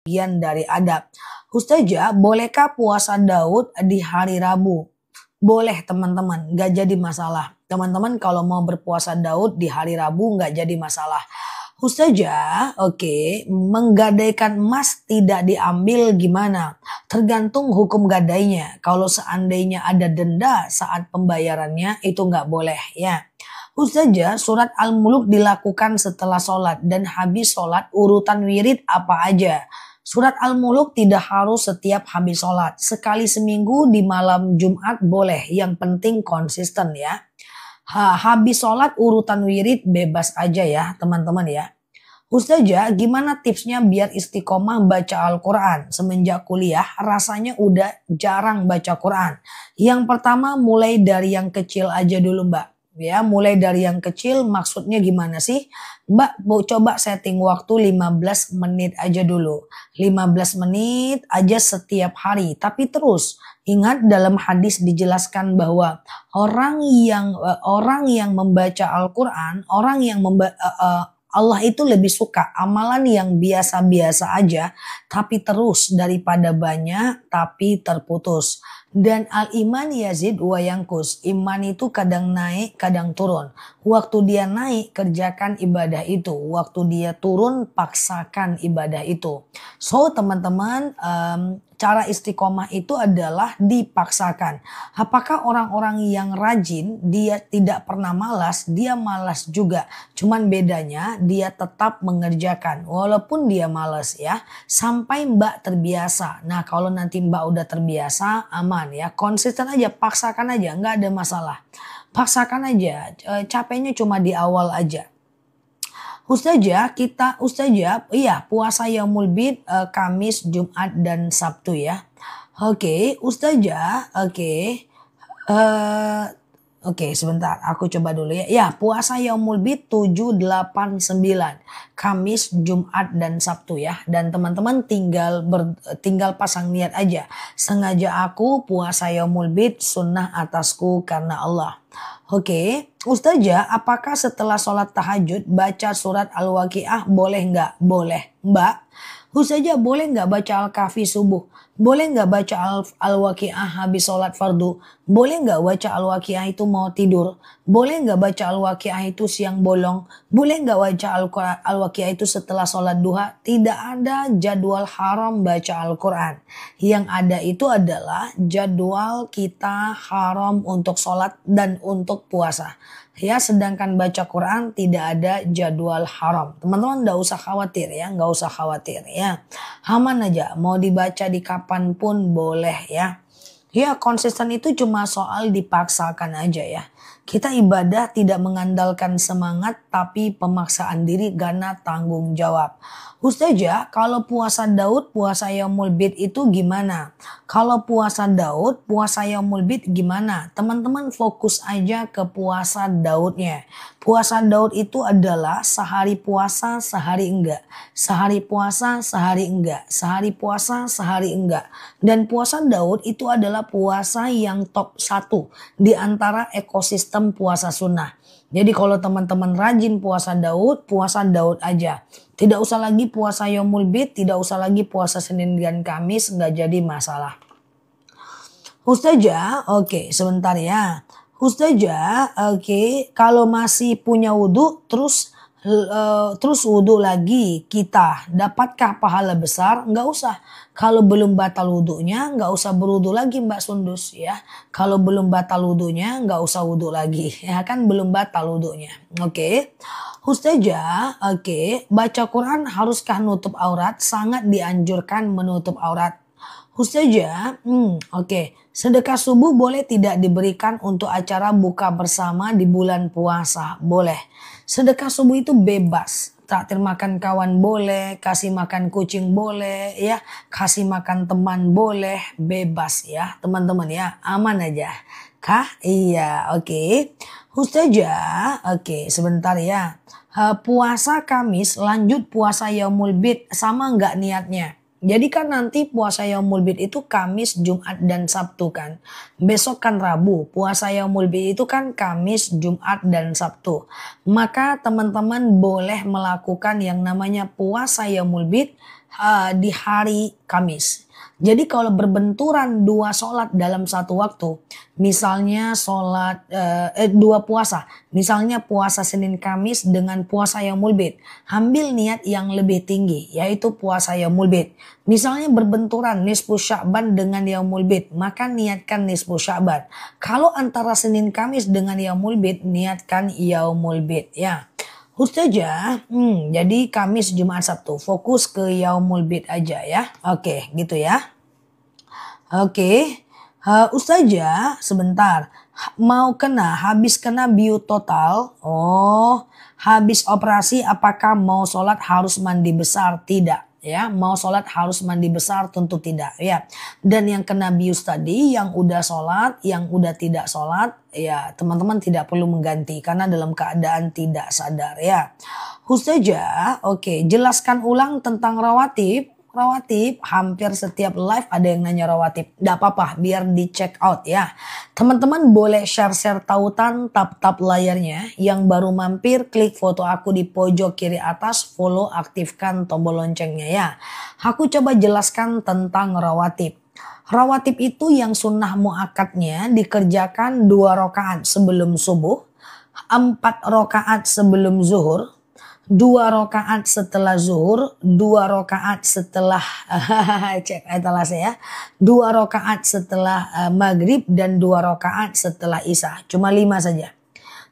bagian dari adab. Ustazah, bolehkah puasa Daud di hari Rabu? Boleh teman-teman, gak jadi masalah. Teman-teman kalau mau berpuasa Daud di hari Rabu gak jadi masalah. Ustazah, oke, menggadaikan emas tidak diambil gimana? Tergantung hukum gadainya. Kalau seandainya ada denda saat pembayarannya itu nggak boleh ya. Ustazah, surat Al-Muluk dilakukan setelah sholat dan habis sholat urutan wirid apa aja? Surat Al-Muluk tidak harus setiap habis sholat. Sekali seminggu di malam Jumat boleh. Yang penting konsisten ya. Habis sholat urutan wirid bebas aja ya teman-teman ya. Ustazah, gimana tipsnya biar istiqomah baca Al-Quran? Semenjak kuliah rasanya udah jarang baca Quran. Yang pertama mulai dari yang kecil aja dulu mbak. Ya, mulai dari yang kecil maksudnya gimana sih? Mbak mau coba setting waktu 15 menit aja dulu. 15 menit aja setiap hari. Tapi terus ingat dalam hadis dijelaskan bahwa orang yang membaca Al-Quran, Allah itu lebih suka amalan yang biasa-biasa aja tapi terus daripada banyak tapi terputus. Dan al-iman yazid wa yankus. Iman itu kadang naik, kadang turun. Waktu dia naik, kerjakan ibadah itu. Waktu dia turun, paksakan ibadah itu. So teman-teman, cara istiqomah itu adalah dipaksakan. Apakah orang-orang yang rajin, dia tidak pernah malas, dia malas juga. Cuman bedanya dia tetap mengerjakan. Walaupun dia malas ya. Sampai mbak terbiasa. Nah kalau nanti mbak udah terbiasa, aman ya. Konsisten aja, paksakan aja, nggak ada masalah. Paksakan aja, capeknya cuma di awal aja. Ustazah, iya puasa Yaumul Bid, Kamis, Jumat, dan Sabtu ya. Oke, Ustazah, oke, sebentar, aku coba dulu ya. Ya, puasa Yaumul Bid 7, 8, 9, Kamis, Jumat, dan Sabtu ya. Dan teman-teman tinggal pasang niat aja. Sengaja aku puasa Yaumul Bid, sunnah atasku karena Allah. Oke, Ustazah, apakah setelah sholat tahajud baca surat Al-Waqiah boleh nggak? Boleh, Mbak. Ustazah, boleh nggak baca Al-Kahfi subuh? Boleh nggak baca Al-Waqiah habis sholat fardu? Boleh nggak baca Al-Waqiah itu mau tidur? Boleh nggak baca Al-Waqiah itu siang bolong? Boleh nggak baca Al-Waqiah itu setelah sholat duha? Tidak ada jadwal haram baca Al-Quran. Yang ada itu adalah jadwal kita haram untuk sholat dan untuk puasa. Ya, sedangkan baca Quran tidak ada jadwal haram. Teman-teman nggak usah khawatir ya, nggak usah khawatir ya. Aman aja, mau dibaca di kapan pun boleh ya. Ya, konsisten itu cuma soal dipaksakan aja ya. Kita ibadah tidak mengandalkan semangat tapi pemaksaan diri karena tanggung jawab. Ustazah, kalau puasa Daud, puasa Yaumul Bid itu gimana? Kalau puasa Daud, puasa Yaumul Bid gimana? Teman-teman fokus aja ke puasa Daudnya. Puasa Daud itu adalah sehari puasa, sehari enggak. Sehari puasa, sehari enggak. Sehari puasa, sehari enggak. Dan puasa Daud itu adalah puasa yang top 1 di antara ekosistem puasa sunnah. Jadi kalau teman-teman rajin puasa Daud aja. Tidak usah lagi puasa Yaumul Bid, tidak usah lagi puasa Senin dan Kamis, nggak jadi masalah. Ustazah, oke, sebentar ya. Ustazah, oke, kalau masih punya wudhu terus wudhu lagi kita, dapatkah pahala besar? Nggak usah. Kalau belum batal wudhunya nggak usah berwudhu lagi Mbak Sundus ya. Kalau belum batal wudhunya nggak usah wudhu lagi ya, kan belum batal wudhunya. Oke. Ustazah, baca Quran haruskah nutup aurat? Sangat dianjurkan menutup aurat. Ustazah, sedekah subuh boleh tidak diberikan untuk acara buka bersama di bulan puasa? Boleh. Sedekah subuh itu bebas. Traktir makan kawan boleh, kasih makan kucing boleh, ya, kasih makan teman boleh, bebas ya teman-teman ya, aman aja. Kah? Iya, oke. Ustazah, sebentar ya. Puasa Kamis lanjut puasa Yaumul Bid sama nggak niatnya? Jadi kan nanti puasa Yaumul Bid itu Kamis, Jumat, dan Sabtu kan. Besok kan Rabu. Puasa Yaumul Bid itu kan Kamis, Jumat, dan Sabtu. Maka teman-teman boleh melakukan yang namanya puasa Yaumul Bid di hari Kamis. Jadi kalau berbenturan dua sholat dalam satu waktu, misalnya dua puasa, misalnya puasa Senin Kamis dengan puasa Yaumul Bid, ambil niat yang lebih tinggi, yaitu puasa Yaumul Bid. Misalnya berbenturan nisfu Sya'ban dengan Yaumul Bid, maka niatkan nisfu Sya'ban. Kalau antara Senin Kamis dengan Yaumul Bid, niatkan Yaumul Bid ya. Ustazah, jadi Kamis, Jumat, Sabtu. Fokus ke Yaumul Bid aja ya. Oke, gitu ya. Oke. Ustazah, sebentar. Habis kena biu total. Oh, habis operasi apakah mau sholat harus mandi besar? Tidak. Ya, mau sholat harus mandi besar? Tentu tidak ya. Dan yang kena bius tadi, yang udah sholat, yang udah tidak sholat, ya teman-teman tidak perlu mengganti karena dalam keadaan tidak sadar ya. Ustazah, oke, jelaskan ulang tentang rawatib. Rawatib, hampir setiap live ada yang nanya rawatib. Gak apa-apa, biar di check out ya. Teman-teman boleh share-share tautan, tap-tap layarnya. Yang baru mampir, klik foto aku di pojok kiri atas, follow, aktifkan tombol loncengnya ya. Aku coba jelaskan tentang rawatib. Rawatib itu yang sunnah muakkadnya dikerjakan 2 rakaat sebelum subuh, 4 rakaat sebelum zuhur, 2 rakaat setelah zuhur, 2 rakaat setelah cek etalase ya, 2 rakaat setelah maghrib dan 2 rakaat setelah isya. Cuma 5 saja.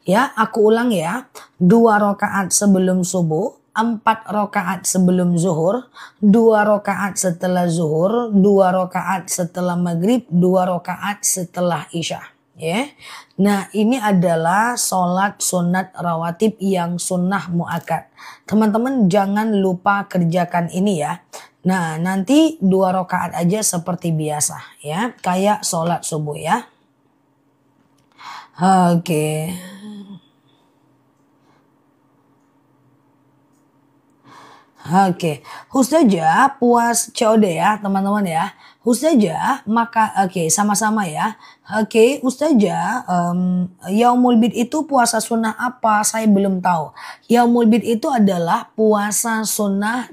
Ya, aku ulang ya. 2 rakaat sebelum subuh, 4 rakaat sebelum zuhur, 2 rakaat setelah zuhur, 2 rakaat setelah maghrib, 2 rakaat setelah isya. Ya, nah ini adalah sholat sunat rawatib yang sunnah muakkad. Teman-teman jangan lupa kerjakan ini ya. Nah nanti 2 rakaat aja seperti biasa ya, kayak sholat subuh ya. Oke. Oke, Ustazah puas COD ya teman-teman ya. Ustazah maka sama-sama ya. Oke, Ustazah Yaumul Bid itu puasa sunnah apa? Saya belum tahu. Yaumul Bid itu adalah puasa sunnah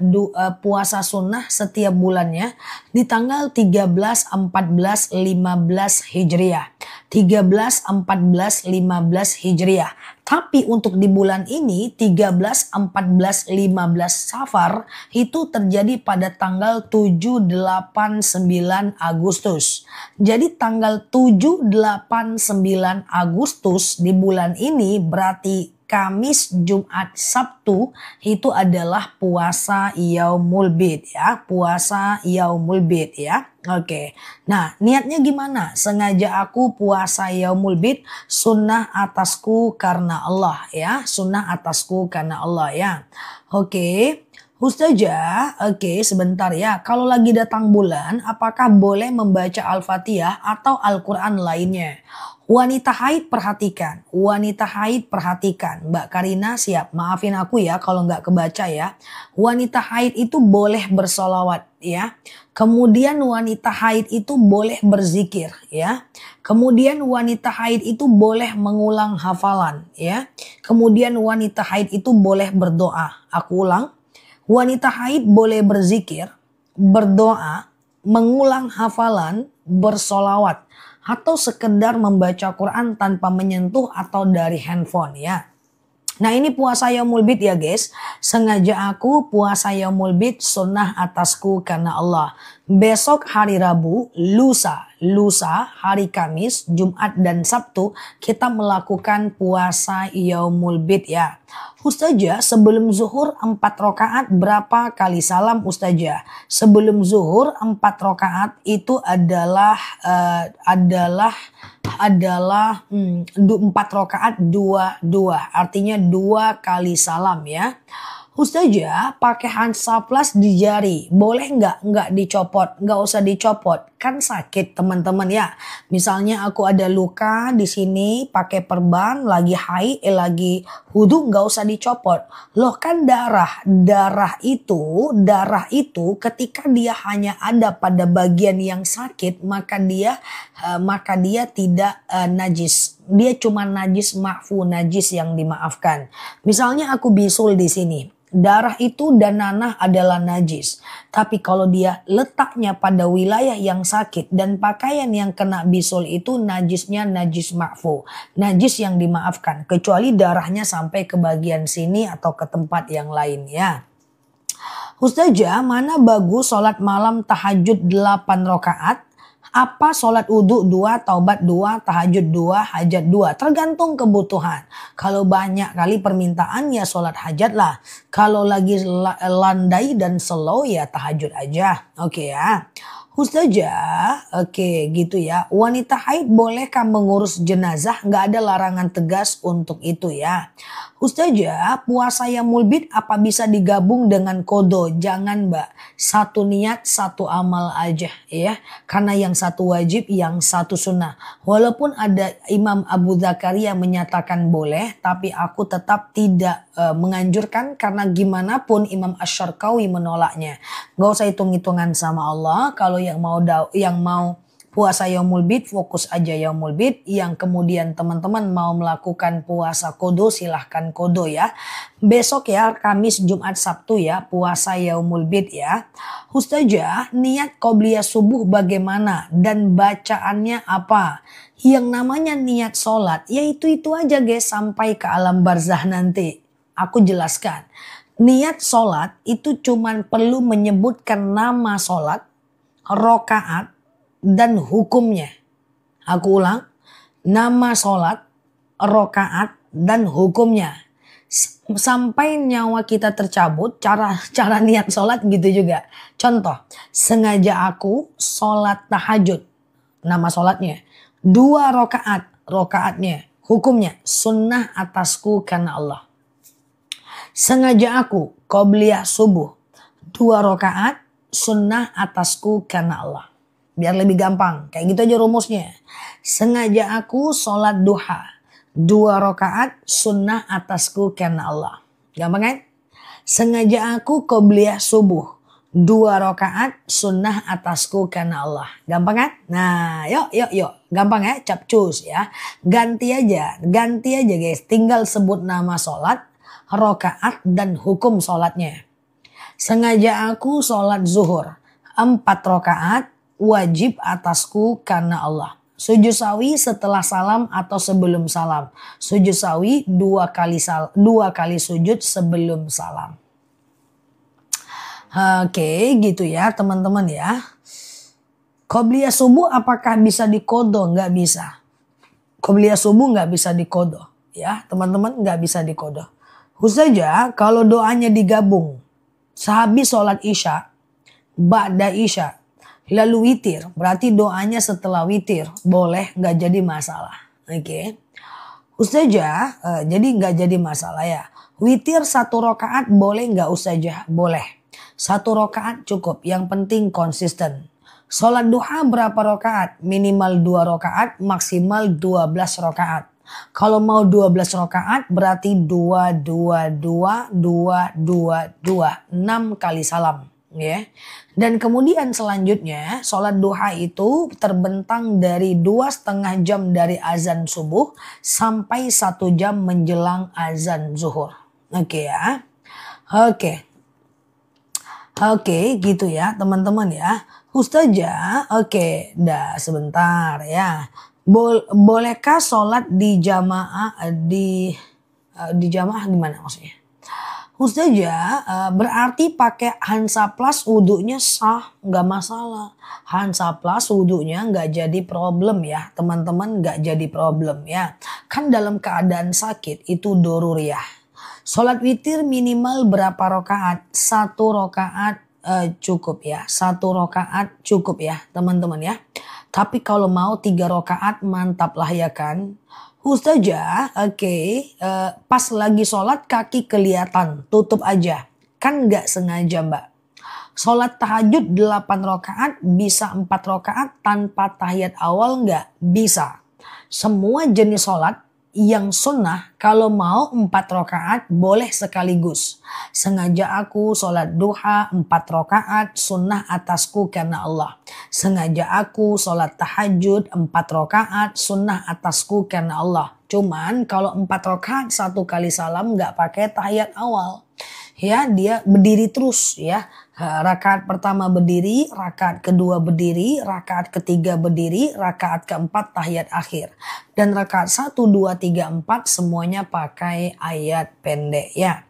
setiap bulannya di tanggal 13, 14, 15 Hijriah. 13, 14, 15 Hijriah. Tapi untuk di bulan ini 13, 14, 15 Safar itu terjadi pada tanggal 7, 8, 9 Agustus. Jadi tanggal 7, 8, 9 Agustus di bulan ini berarti Kamis, Jumat, Sabtu itu adalah puasa Yaumul Bid ya. Puasa Yaumul Bid ya. Oke. Nah niatnya gimana? Sengaja aku puasa Yaumul Bid sunnah atasku karena Allah ya. Sunnah atasku karena Allah ya. Oke. Ustazah, oke sebentar ya. Kalau lagi datang bulan, apakah boleh membaca Al-Fatihah atau Al-Quran lainnya? Wanita haid perhatikan, wanita haid perhatikan. Mbak Karina siap, maafin aku ya kalau nggak kebaca ya. Wanita haid itu boleh bersolawat ya. Kemudian wanita haid itu boleh berzikir ya. Kemudian wanita haid itu boleh mengulang hafalan ya. Kemudian wanita haid itu boleh berdoa. Aku ulang. Wanita haid boleh berzikir, berdoa, mengulang hafalan, bersolawat, atau sekedar membaca Quran tanpa menyentuh atau dari handphone ya. Nah ini puasa Yaumul Bid ya guys. Sengaja aku puasa Yaumul Bid sunnah atasku karena Allah. Besok hari Rabu, lusa hari Kamis, Jumat dan Sabtu kita melakukan puasa Yaumul Bid ya. Ustazah sebelum zuhur 4 rakaat berapa kali salam Ustazah? Sebelum zuhur 4 rakaat itu adalah 4 rakaat 2 artinya 2 kali salam ya. Ustazah pakai Hansaplast di jari boleh nggak dicopot? Nggak usah dicopot kan sakit teman-teman ya. Misalnya aku ada luka di sini pakai perban lagi lagi wudu nggak usah dicopot. Loh kan darah itu ketika dia hanya ada pada bagian yang sakit maka dia tidak najis. dia cuma najis ma'fu, najis yang dimaafkan. Misalnya aku bisul di sini. Darah itu dan nanah adalah najis. Tapi kalau dia letaknya pada wilayah yang sakit dan pakaian yang kena bisul itu najisnya najis ma'fu. Najis yang dimaafkan. Kecuali darahnya sampai ke bagian sini atau ke tempat yang lain ya. Ustazah, mana bagus sholat malam tahajud 8 rakaat? Apa sholat wudhu 2, taubat 2, tahajud 2, hajat 2. Tergantung kebutuhan. Kalau banyak kali permintaan ya sholat hajat lah. Kalau lagi landai dan slow ya tahajud aja. Oke ya. Ustazah, oke gitu ya. Wanita haid bolehkah mengurus jenazah? Nggak ada larangan tegas untuk itu ya. Ustazah, puasa yaumul bid apa bisa digabung dengan kodo? Jangan mbak, satu niat satu amal aja ya. Karena yang satu wajib, yang satu sunnah. Walaupun ada Imam Abu Zakaria menyatakan boleh, tapi aku tetap tidak menganjurkan karena gimana pun Imam Asy-Syarqawi menolaknya. Gak usah hitung-hitungan sama Allah. Kalau yang mau puasa yaumul bid, fokus aja yaumul bid. Yang kemudian teman-teman mau melakukan puasa kodo, silahkan kodo ya. Besok ya, Kamis, Jumat, Sabtu ya, puasa yaumul bid ya. Ustazah, niat qobliyah subuh bagaimana dan bacaannya apa? Yang namanya niat sholat, ya itu aja guys sampai ke alam barzah nanti. Aku jelaskan. Niat sholat itu cuman perlu menyebutkan nama sholat, rokaat, dan hukumnya. Aku ulang, nama sholat, rokaat, dan hukumnya. Sampai nyawa kita tercabut, cara niat sholat gitu juga. Contoh, sengaja aku sholat tahajud, nama sholatnya. 2 rokaat, rokaatnya. Hukumnya, sunnah atasku karena Allah. Sengaja aku qobliyah subuh 2 rakaat sunnah atasku karena Allah. Biar lebih gampang. Kayak gitu aja rumusnya. Sengaja aku sholat duha 2 rakaat sunnah atasku karena Allah. Gampang kan? Sengaja aku qobliyah subuh 2 rakaat sunnah atasku karena Allah. Gampang kan? Nah yuk. Gampang ya, capcus ya. Ganti aja guys. Tinggal sebut nama sholat, rokaat, dan hukum sholatnya. Sengaja aku sholat zuhur 4 rakaat wajib atasku karena Allah. Sujud sawi setelah salam atau sebelum salam. Sujud sawi 2 kali sujud sebelum salam. Oke gitu ya teman-teman ya. Qobliyah subuh apakah bisa dikodo? Nggak bisa. Qobliyah subuh nggak bisa dikodo. Ya teman-teman, nggak bisa dikodo. Ustazah, kalau doanya digabung sehabis sholat isya, ba'da isya, lalu witir, berarti doanya setelah witir, boleh, nggak jadi masalah. Oke. Ustazah, jadi nggak jadi masalah ya. Witir 1 rakaat boleh nggak Ustazah? Boleh. 1 rakaat cukup, yang penting konsisten. Sholat duha berapa rakaat? Minimal 2 rakaat, maksimal 12 rakaat. Kalau mau 12 rakaat berarti 2, 6 kali salam. Ya. Dan kemudian selanjutnya sholat duha itu terbentang dari 2,5 jam dari azan subuh sampai 1 jam menjelang azan zuhur. Oke ya. Oke gitu ya teman-teman ya. Ustazah, oke, dah sebentar ya. Bolehkah sholat di jamaah di jamaah gimana maksudnya? Ustazah, berarti pakai Hansaplast wudhunya sah, nggak masalah. Hansaplast wudhunya nggak jadi problem ya, teman-teman, nggak jadi problem ya. Kan dalam keadaan sakit itu doruriyah. Sholat witir minimal berapa rakaat? 1 rakaat cukup ya, 1 rakaat cukup ya teman-teman ya. Tapi kalau mau 3 rakaat mantap lah ya kan. Ustazah, pas lagi sholat kaki kelihatan, tutup aja. Kan nggak sengaja mbak. Sholat tahajud 8 rakaat bisa 4 rakaat tanpa tahiyat awal nggak? Bisa. Semua jenis sholat yang sunnah kalau mau 4 rakaat boleh sekaligus. Sengaja aku sholat duha 4 rakaat sunnah atasku karena Allah. Sengaja aku sholat tahajud 4 rakaat sunnah atasku karena Allah. Cuman kalau 4 rakaat 1 kali salam nggak pakai tahiyat awal. Ya, dia berdiri terus ya. Rakaat pertama berdiri, rakaat kedua berdiri, rakaat ketiga berdiri, rakaat keempat tahiyat akhir. Dan rakaat 1, 2, 3, 4 semuanya pakai ayat pendek ya.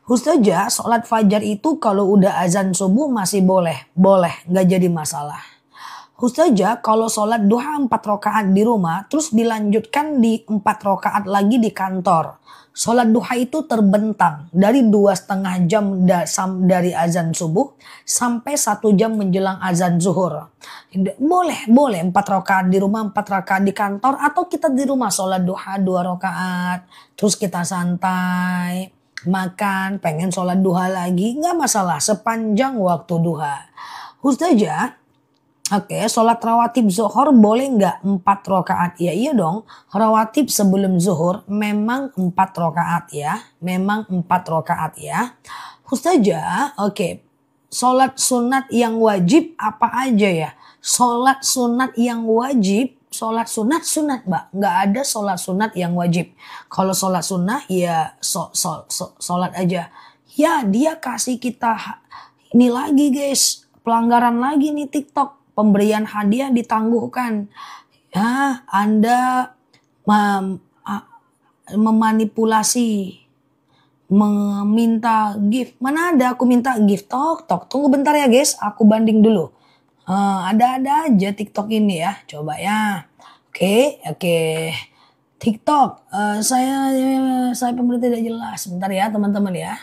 Ustazah, sholat fajar itu kalau udah azan subuh masih boleh, nggak jadi masalah. Ustazah, kalau sholat duha 4 rakaat di rumah, terus dilanjutkan di 4 rakaat lagi di kantor. Sholat duha itu terbentang dari 2,5 jam dari azan subuh sampai 1 jam menjelang azan zuhur. Boleh 4 rakaat di rumah, 4 rakaat di kantor, atau kita di rumah sholat duha 2 rakaat. Terus kita santai, makan, pengen sholat duha lagi, nggak masalah sepanjang waktu duha. Ustazah, oke, sholat rawatib zuhur boleh nggak 4 rakaat? Ya iya dong, rawatib sebelum zuhur memang 4 rakaat ya. Memang 4 rakaat ya. Ustazah, oke, sholat sunat yang wajib apa aja ya? Sholat sunat yang wajib, sholat sunat mbak. Nggak ada sholat sunat yang wajib. Kalau sholat sunnah ya sholat aja. Ya dia kasih kita ini lagi guys, pelanggaran lagi nih TikTok. Pemberian hadiah ditangguhkan. Ya, Anda memanipulasi, meminta gift. Mana ada aku minta gift? Tok. Tunggu bentar ya guys, aku banding dulu. Ada-ada aja TikTok ini ya. Coba ya. Oke. TikTok, saya pemberi tidak jelas. Bentar ya teman-teman ya.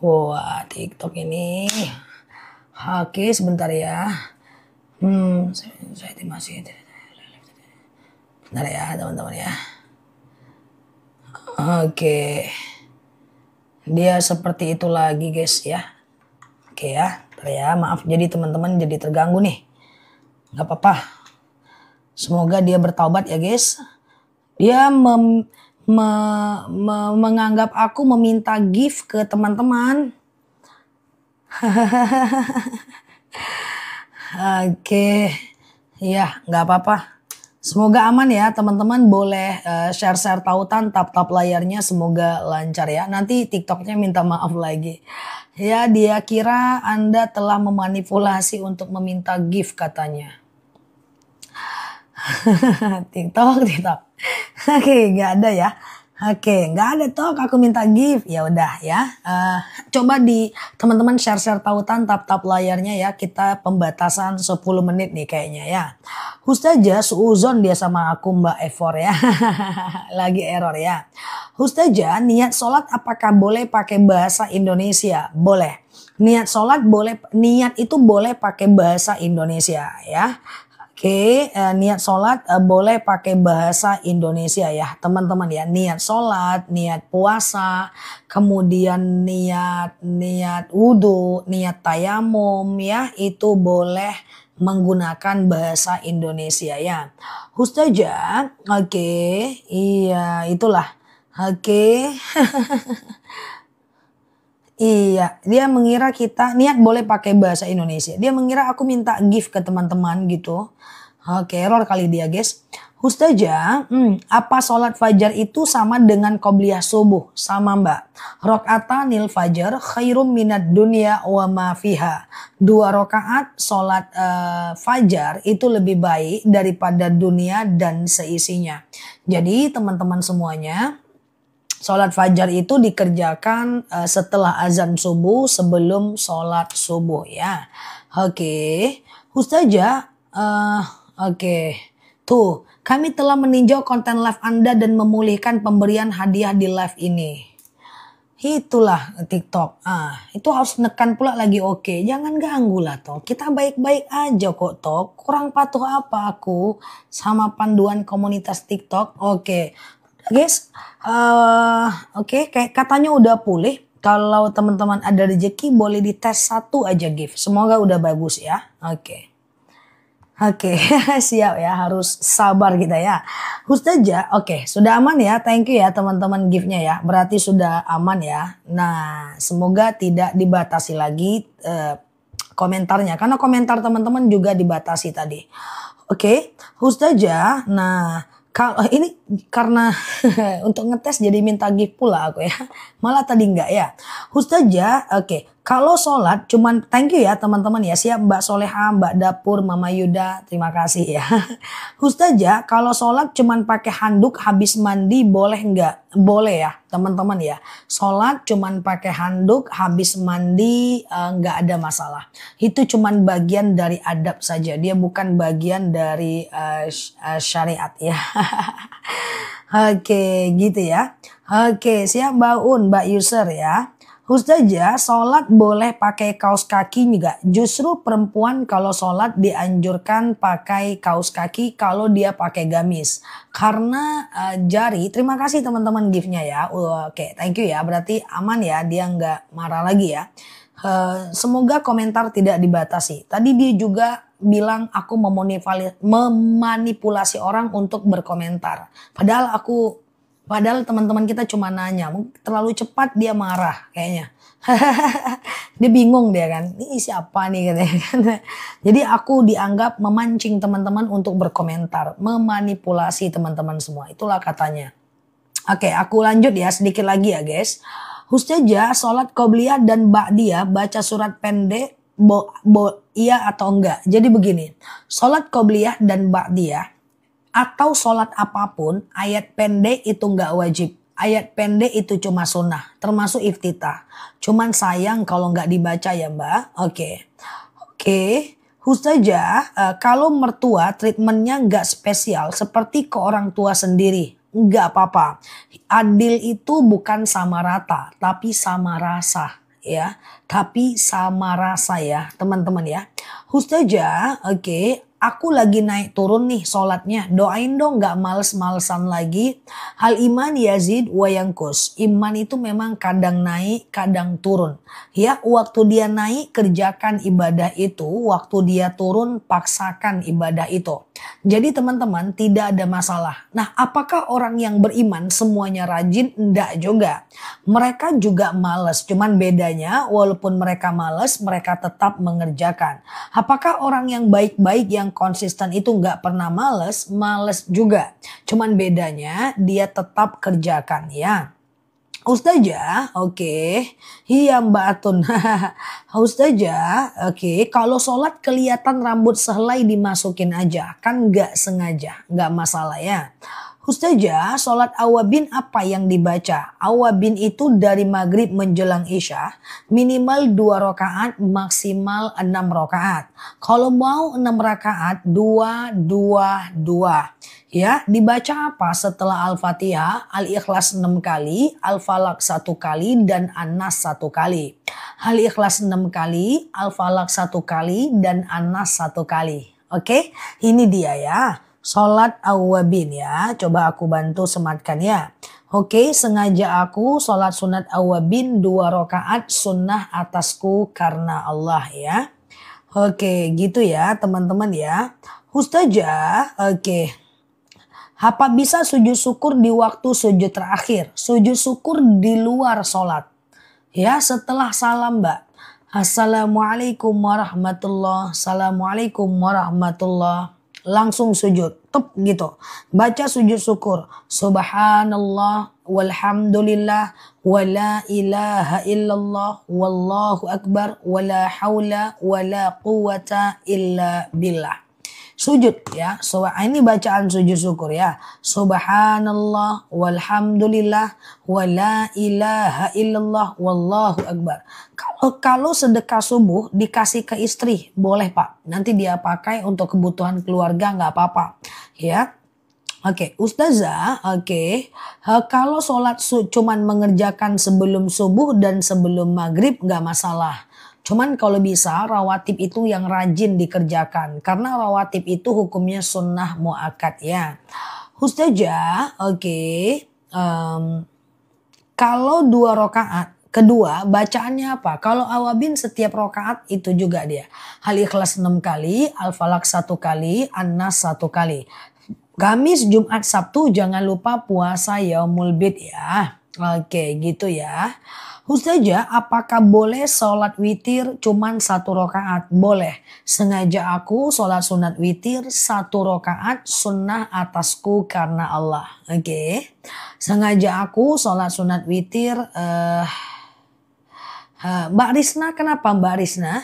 Wah, TikTok ini. Oke, sebentar ya. Saya masih. Bentar ya, teman-teman ya. Oke. Dia seperti itu lagi, guys ya. Oke ya. Bentar ya, maaf jadi teman-teman jadi terganggu nih. Gak apa-apa. Semoga dia bertaubat ya, guys. Dia menganggap aku meminta gift ke teman-teman. Oke, ya nggak apa-apa. Semoga aman ya teman-teman, boleh share tautan, tap layarnya, semoga lancar ya. Nanti TikToknya minta maaf lagi. Ya dia kira Anda telah memanipulasi untuk meminta gift katanya. TikTok. Oke, nggak ada ya. Oke, nggak ada toh aku minta gift. Ya udah ya. Coba di teman-teman share tautan, tap layarnya ya. Kita pembatasan 10 menit nih kayaknya ya. Ustazah suuzon dia sama aku Mbak Efor ya. Lagi error ya. Ustazah, niat sholat apakah boleh pakai bahasa Indonesia? Boleh. Niat sholat boleh, niat itu boleh pakai bahasa Indonesia ya. Oke, niat sholat boleh pakai bahasa Indonesia ya teman-teman ya. Niat sholat, niat puasa, kemudian niat wudhu, niat tayamum ya, itu boleh menggunakan bahasa Indonesia ya. Ustazah, oke, iya itulah. Oke. Iya, dia mengira kita niat boleh pakai bahasa Indonesia. Dia mengira aku minta gift ke teman-teman gitu. Oke, error kali dia guys. Ustazah, apa sholat fajar itu sama dengan qobliyah subuh? Sama mbak. Rokaatanil fajar khairum minad dunya wa ma fiha. 2 rakaat sholat fajar itu lebih baik daripada dunia dan seisinya. Jadi teman-teman semuanya, sholat fajar itu dikerjakan setelah azan subuh, sebelum sholat subuh ya. Oke. Ustazah, oke. Tuh, kami telah meninjau konten live Anda dan memulihkan pemberian hadiah di live ini. Itulah TikTok. Itu harus nekan pula lagi oke. Jangan ganggu lah toh. Kita baik-baik aja kok toh. Kurang patuh apa aku sama panduan komunitas TikTok? Oke. Guys, oke, kayak katanya udah pulih. Kalau teman-teman ada rezeki boleh dites 1 aja gift. Semoga udah bagus ya. Oke. Oke, siap ya, harus sabar kita ya. Ustazah, oke, sudah aman ya. Thank you ya teman-teman gift-nya ya. Berarti sudah aman ya. Nah, semoga tidak dibatasi lagi komentarnya. Karena komentar teman-teman juga dibatasi tadi. Oke, Ustazah. Nah, kalau ini karena untuk ngetes jadi minta gift pula aku ya. Malah tadi enggak ya. Ustazah, oke. Kalau sholat cuman thank you ya teman-teman ya. Siap Mbak Soleha, Mbak Dapur, Mama Yuda. Terima kasih ya. Ustazah, kalau sholat cuman pakai handuk habis mandi boleh enggak? Boleh ya teman-teman ya. Sholat cuman pakai handuk habis mandi enggak ada masalah. Itu cuman bagian dari adab saja. Dia bukan bagian dari syariat ya. Oke, gitu ya. Oke, siap Mbak Un, Mbak User ya. Ustazah, sholat boleh pakai kaos kaki juga. Justru perempuan kalau sholat dianjurkan pakai kaos kaki kalau dia pakai gamis. Karena jari, terima kasih teman-teman giftnya ya. Oke, thank you ya. Berarti aman ya, dia nggak marah lagi ya. Semoga komentar tidak dibatasi. Tadi dia juga bilang aku memanipulasi orang untuk berkomentar. Padahal teman-teman kita cuma nanya, terlalu cepat dia marah kayaknya. Dia bingung dia kan, ini siapa nih katanya. Jadi aku dianggap memancing teman-teman untuk berkomentar, memanipulasi teman-teman semua. Itulah katanya. Oke, aku lanjut ya sedikit lagi ya guys. Ustazah, sholat qobliyah dan ba'diyah baca surat pendek iya atau enggak? Jadi begini, sholat qobliyah dan ba'diyah atau sholat apapun, ayat pendek itu nggak wajib. Ayat pendek itu cuma sunnah, termasuk iftitah. Cuman sayang kalau nggak dibaca ya Mbak. Oke. Ustazah, kalau mertua treatmentnya nggak spesial seperti ke orang tua sendiri. Nggak apa-apa. Adil itu bukan sama rata, tapi sama rasa. Ya, tapi sama rasa ya teman-teman ya. Ustazah, oke. Aku lagi naik turun nih sholatnya. Doain dong gak males-malesan lagi. Hal iman yazid wa yankus. Iman itu memang kadang naik, kadang turun. Ya, waktu dia naik kerjakan ibadah itu. Waktu dia turun paksakan ibadah itu. Jadi teman-teman tidak ada masalah. Nah, apakah orang yang beriman semuanya rajin? Enggak juga. Mereka juga males. Cuman bedanya walaupun mereka males, mereka tetap mengerjakan. Apakah orang yang baik-baik yang konsisten itu nggak pernah males juga. Cuman bedanya dia tetap kerjakan ya. Ustazah, oke. Iya Mbak Atun. Ustazah, oke. Kalau sholat kelihatan rambut sehelai dimasukin aja. Kan nggak sengaja, nggak masalah ya. Ustazah, sholat awabin apa yang dibaca? Awabin itu dari maghrib menjelang isya, minimal 2 rakaat, maksimal 6 rakaat. Kalau mau 6 rakaat, 2, 2, 2. Ya, dibaca apa setelah Al-Fatihah? Al-Ikhlas 6 kali, Al-Falaq 1 kali, dan An-Nas 1 kali. Al-Ikhlas 6 kali, Al-Falaq 1 kali, dan An-Nas 1 kali. Oke, ini dia ya. Sholat awabin ya. Coba aku bantu sematkan ya. Oke, sengaja aku sholat sunat awabin 2 rakaat sunnah atasku karena Allah ya. Oke, gitu ya teman-teman ya. Ustazah, oke. Apa bisa sujud syukur di waktu sujud terakhir? Sujud syukur di luar sholat. Ya, setelah salam Mbak. Assalamualaikum warahmatullah. Assalamualaikum warahmatullah. Langsung sujud, tep gitu. Baca sujud syukur. Subhanallah walhamdulillah wala ilaha illallah wallahu akbar wala haula wala quwata illa billah. Sujud ya. So, ini bacaan sujud syukur ya. Subhanallah walhamdulillah wala ilaha illallah wallahu akbar. Kalau sedekah subuh dikasih ke istri boleh Pak. Nanti dia pakai untuk kebutuhan keluarga nggak apa-apa ya. Oke, Ustazah, oke. Kalau sholat cuman mengerjakan sebelum subuh dan sebelum maghrib nggak masalah. Cuman kalau bisa rawatib itu yang rajin dikerjakan. Karena rawatib itu hukumnya sunnah muakkad ya. Ustazah, oke. Kalau 2 rakaat, Kedua, bacaannya apa? Kalau awabin setiap rokaat itu juga dia. Al-Ikhlas 6 kali, Al-Falaq 1 kali, An-Nas 1 kali. Kamis, Jumat, Sabtu jangan lupa puasa Yaumul Bid ya. Oke gitu ya. Ustazah, apakah boleh sholat witir cuman 1 rokaat? Boleh. Sengaja aku sholat sunat witir 1 rokaat sunnah atasku karena Allah. Oke. Sengaja aku sholat sunat witir. Mbak Risna, kenapa Mbak Risna?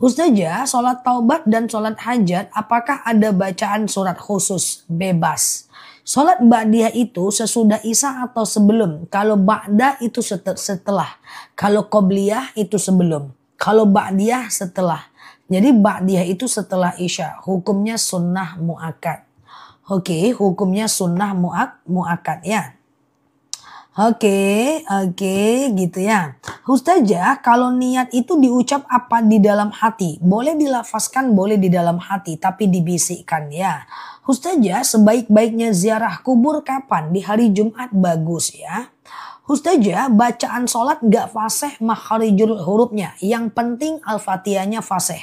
Ustazah, sholat taubat dan sholat hajat, apakah ada bacaan surat khusus? Bebas. Sholat ba'diyah itu sesudah isya atau sebelum? Kalau ba'da itu setelah. Kalau qobliyah itu sebelum. Kalau ba'diyah setelah. Jadi ba'diyah itu setelah isya. Hukumnya sunnah mu'akkad. Oke, hukumnya sunnah mu'akkad ya. Oke, gitu ya. Ustazah, kalau niat itu diucap apa di dalam hati? Boleh dilafazkan, boleh di dalam hati, tapi dibisikkan ya. Ustazah, sebaik-baiknya ziarah kubur kapan? Di hari Jumat bagus ya. Ustazah, bacaan sholat gak fasih makharijul hurufnya. Yang penting Al-Fatihahnya fasih.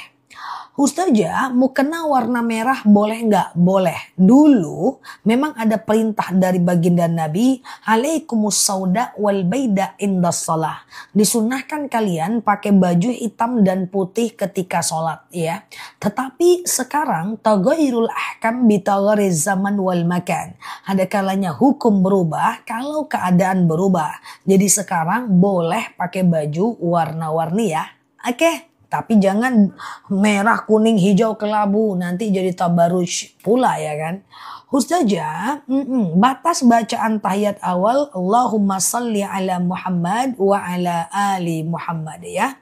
Ustazah, mukena warna merah boleh nggak? Boleh. Dulu memang ada perintah dari baginda Nabi, alaikumus sauda wal baida indas shalah. Disunahkan kalian pakai baju hitam dan putih ketika sholat ya. Tetapi sekarang taghairul ahkam bitaghairiz zaman wal makan. Ada kalanya hukum berubah kalau keadaan berubah. Jadi sekarang boleh pakai baju warna-warni ya. Oke. Tapi jangan merah, kuning, hijau, kelabu. Nanti jadi tabaruj pula ya kan. Ustazah, batas bacaan tahiyat awal. Allahumma salli ala Muhammad wa ala ali Muhammad ya.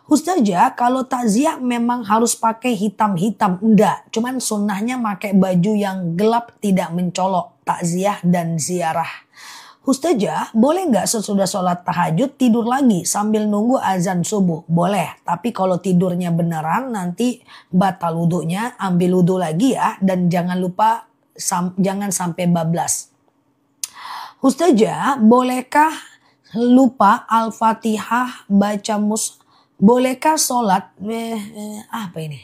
Ustazah, kalau takziah memang harus pakai hitam-hitam. Enggak, cuman sunnahnya pakai baju yang gelap tidak mencolok. Takziah dan ziarah. Ustazah, boleh nggak sesudah sholat tahajud tidur lagi sambil nunggu azan subuh? Boleh, tapi kalau tidurnya beneran nanti batal wudhunya, ambil wudhu lagi ya. Dan jangan lupa, jangan sampai bablas. Ustazah, bolehkah lupa Al-Fatihah baca bolehkah sholat, apa ini?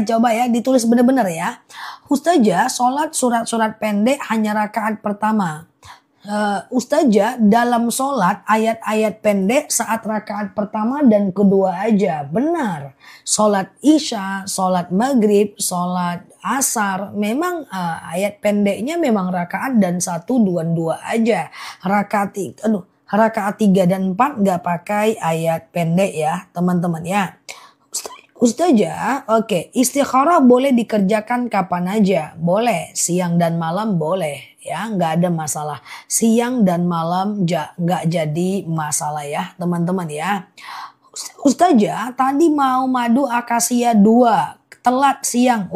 Coba ya ditulis bener-bener ya. Ustazah, sholat surat-surat pendek hanya rakaat pertama. Ustazah, dalam sholat ayat-ayat pendek saat rakaat pertama dan kedua aja. Benar. Sholat isya, sholat maghrib, sholat asar. Memang ayat pendeknya memang rakaat dan 1, 2, 2 aja. Rakaat 3 dan 4 gak pakai ayat pendek ya teman-teman ya. Ustazah, oke, istikharah boleh dikerjakan kapan aja? Boleh, siang dan malam boleh ya, nggak ada masalah. Siang dan malam nggak jadi masalah ya teman-teman ya. Ustazah, tadi mau madu akasia 2, telat siang.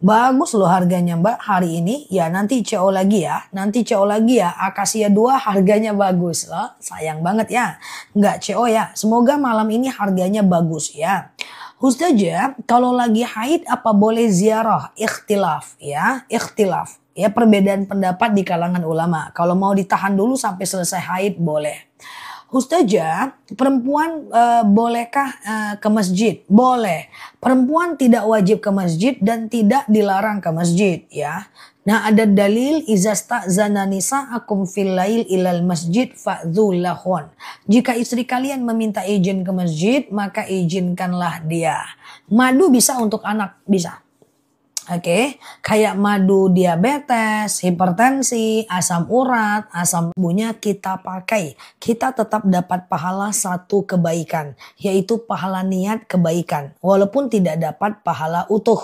Bagus loh harganya Mbak hari ini. Ya nanti CO lagi ya. Nanti CO lagi ya. Akasia 2 harganya bagus loh. Sayang banget ya. Nggak CO ya. Semoga malam ini harganya bagus ya. Ustazah, kalau lagi haid apa boleh ziarah? Ikhtilaf ya. Ikhtilaf. Ya perbedaan pendapat di kalangan ulama. Kalau mau ditahan dulu sampai selesai haid boleh. Ustazah, perempuan bolehkah ke masjid? Boleh. Perempuan tidak wajib ke masjid dan tidak dilarang ke masjid ya. Nah ada dalil izasta'zana nisa'akum fil lail ilal masjid fa'dzul lahun. Jika istri kalian meminta izin ke masjid maka izinkanlah dia. Madu bisa untuk anak, bisa. Oke, kayak madu diabetes, hipertensi, asam urat, asam lambungnya kita pakai. Kita tetap dapat pahala 1 kebaikan, yaitu pahala niat kebaikan. Walaupun tidak dapat pahala utuh.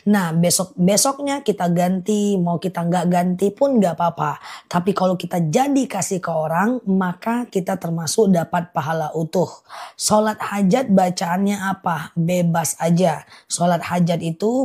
Nah, besoknya kita ganti, mau kita nggak ganti pun nggak apa-apa. Tapi kalau kita jadi kasih ke orang, maka kita termasuk dapat pahala utuh. Sholat hajat bacaannya apa? Bebas aja. Sholat hajat itu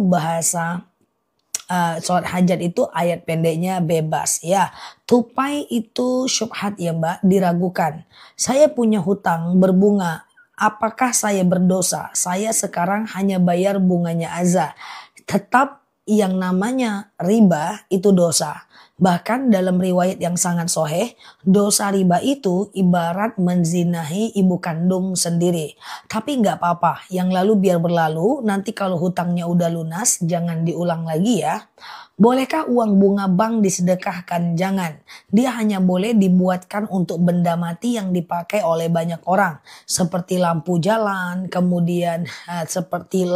sholat hajat itu ayat pendeknya bebas ya. Tupai itu syubhat ya Mbak, diragukan. Saya punya hutang berbunga. Apakah saya berdosa? Saya sekarang hanya bayar bunganya aja. Tetap yang namanya riba itu dosa. Bahkan dalam riwayat yang sangat soheh, dosa riba itu ibarat menzinahi ibu kandung sendiri. Tapi nggak apa-apa, yang lalu biar berlalu, nanti kalau hutangnya udah lunas, jangan diulang lagi ya. Bolehkah uang bunga bank disedekahkan? Jangan. Dia hanya boleh dibuatkan untuk benda mati yang dipakai oleh banyak orang. Seperti lampu jalan, kemudian seperti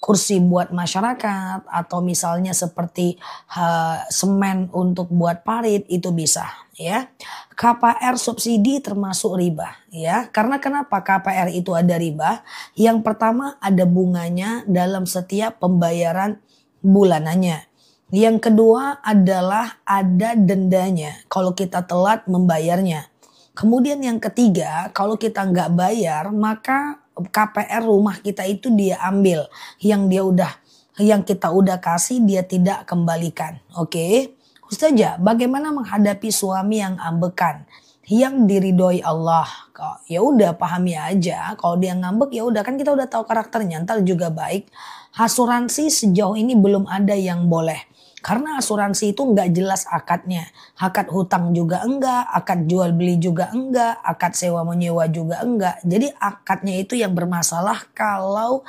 kursi buat masyarakat atau misalnya seperti semen untuk buat parit itu bisa ya. KPR subsidi termasuk riba ya. Karena kenapa KPR itu ada riba? Yang pertama ada bunganya dalam setiap pembayaran bulanannya. Yang kedua adalah ada dendanya kalau kita telat membayarnya. Kemudian yang ketiga, kalau kita nggak bayar, maka KPR rumah kita itu dia ambil. Yang kita udah kasih dia tidak kembalikan. Oke. Ustazah, bagaimana menghadapi suami yang ambekan? Yang diridhoi Allah. Ya udah pahami aja. Kalau dia ngambek ya udah, kan kita udah tahu karakternya, ntar juga baik. Asuransi sejauh ini belum ada yang boleh. Karena asuransi itu nggak jelas akadnya. Akad hutang juga enggak, akad jual beli juga enggak, akad sewa menyewa juga enggak. Jadi akadnya itu yang bermasalah kalau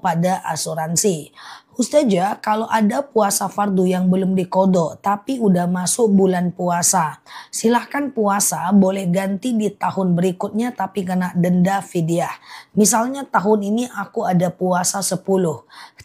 pada asuransi. Ustazah, kalau ada puasa fardu yang belum diqodho tapi udah masuk bulan puasa, silahkan puasa boleh ganti di tahun berikutnya tapi kena denda fidyah. Misalnya tahun ini aku ada puasa 10,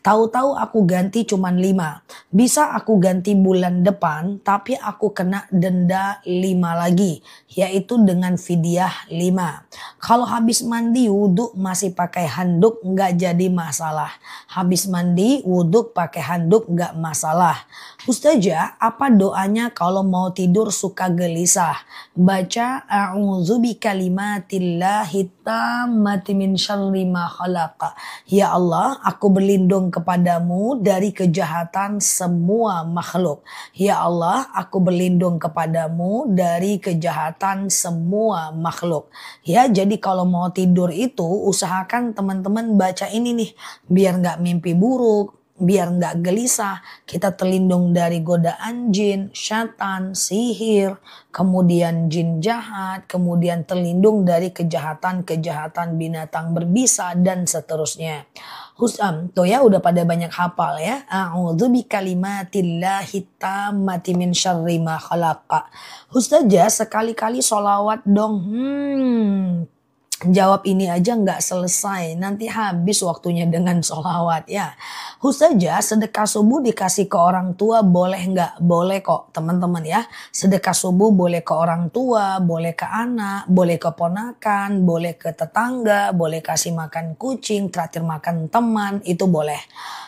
tahu-tahu aku ganti cuman 5. Bisa aku ganti bulan depan tapi aku kena denda 5 lagi, yaitu dengan fidyah 5. Kalau habis mandi wudhu masih pakai handuk nggak jadi masalah. Habis mandi wudhu pakai handuk nggak masalah. Ustazah, apa doanya kalau mau tidur suka gelisah? Baca a'udzu bikalimatillahi tammati min syarri ma khalaqa. Ya Allah, aku berlindung kepadamu dari kejahatan semua makhluk. Ya Allah, aku berlindung kepadamu dari kejahatan semua makhluk. Ya, jadi kalau mau tidur itu usahakan teman-teman baca ini nih, biar nggak mimpi buruk, biar nggak gelisah, kita terlindung dari godaan jin, syaitan, sihir, kemudian jin jahat, kemudian terlindung dari kejahatan-kejahatan binatang berbisa dan seterusnya. Tuh ya udah pada banyak hafal ya. A'udzu bikalimatillahi tammati min syarri ma khalaqa. Ustazah, sekali-kali sholawat dong. Jawab ini aja nggak selesai, nanti habis waktunya dengan sholawat ya. Ustazah, sedekah subuh dikasih ke orang tua boleh nggak? Boleh kok teman-teman ya. Sedekah subuh boleh ke orang tua, boleh ke anak, boleh ke ponakan, boleh ke tetangga, boleh kasih makan kucing, traktir makan teman, itu boleh.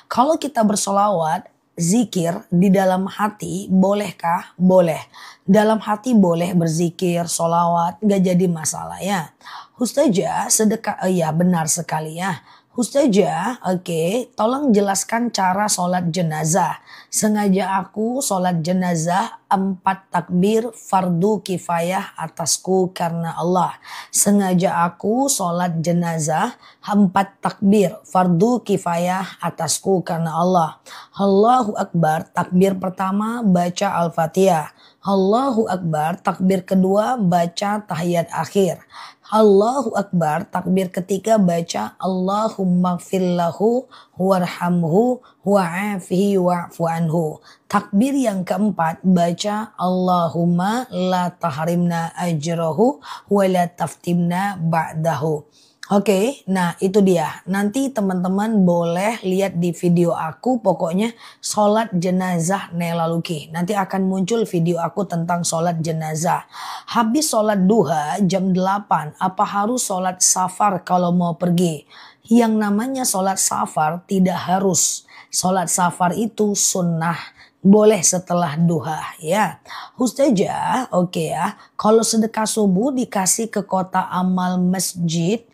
Kalau kita bersolawat, zikir di dalam hati bolehkah? Boleh. Dalam hati boleh berzikir, solawat, gak jadi masalah ya. Ustazah, sedekah, ya benar sekali ya. Ustazah, oke, tolong jelaskan cara sholat jenazah. Sengaja aku sholat jenazah 4 takbir fardu kifayah atasku karena Allah. Sengaja aku sholat jenazah 4 takbir fardu kifayah atasku karena Allah. Allahu Akbar, takbir pertama baca Al-Fatihah. Allahu Akbar, takbir kedua baca tahiyat akhir. Allahu Akbar, takbir ketiga baca Allahumma gfirlahu warhamhu wa'afihi wa'fu anhu. Takbir yang keempat baca Allahumma la tahrimna ajrahu wa la taftimna ba'dahu. Oke, nah itu dia. Nanti teman-teman boleh lihat di video aku, pokoknya sholat jenazah Nela Luki. Nanti akan muncul video aku tentang sholat jenazah. Habis sholat duha jam 8, apa harus sholat safar kalau mau pergi? Yang namanya sholat safar tidak harus. Sholat safar itu sunnah. Boleh setelah duha ya. Ustazah, oke ya. Kalau sedekah subuh dikasih ke kota amal masjid,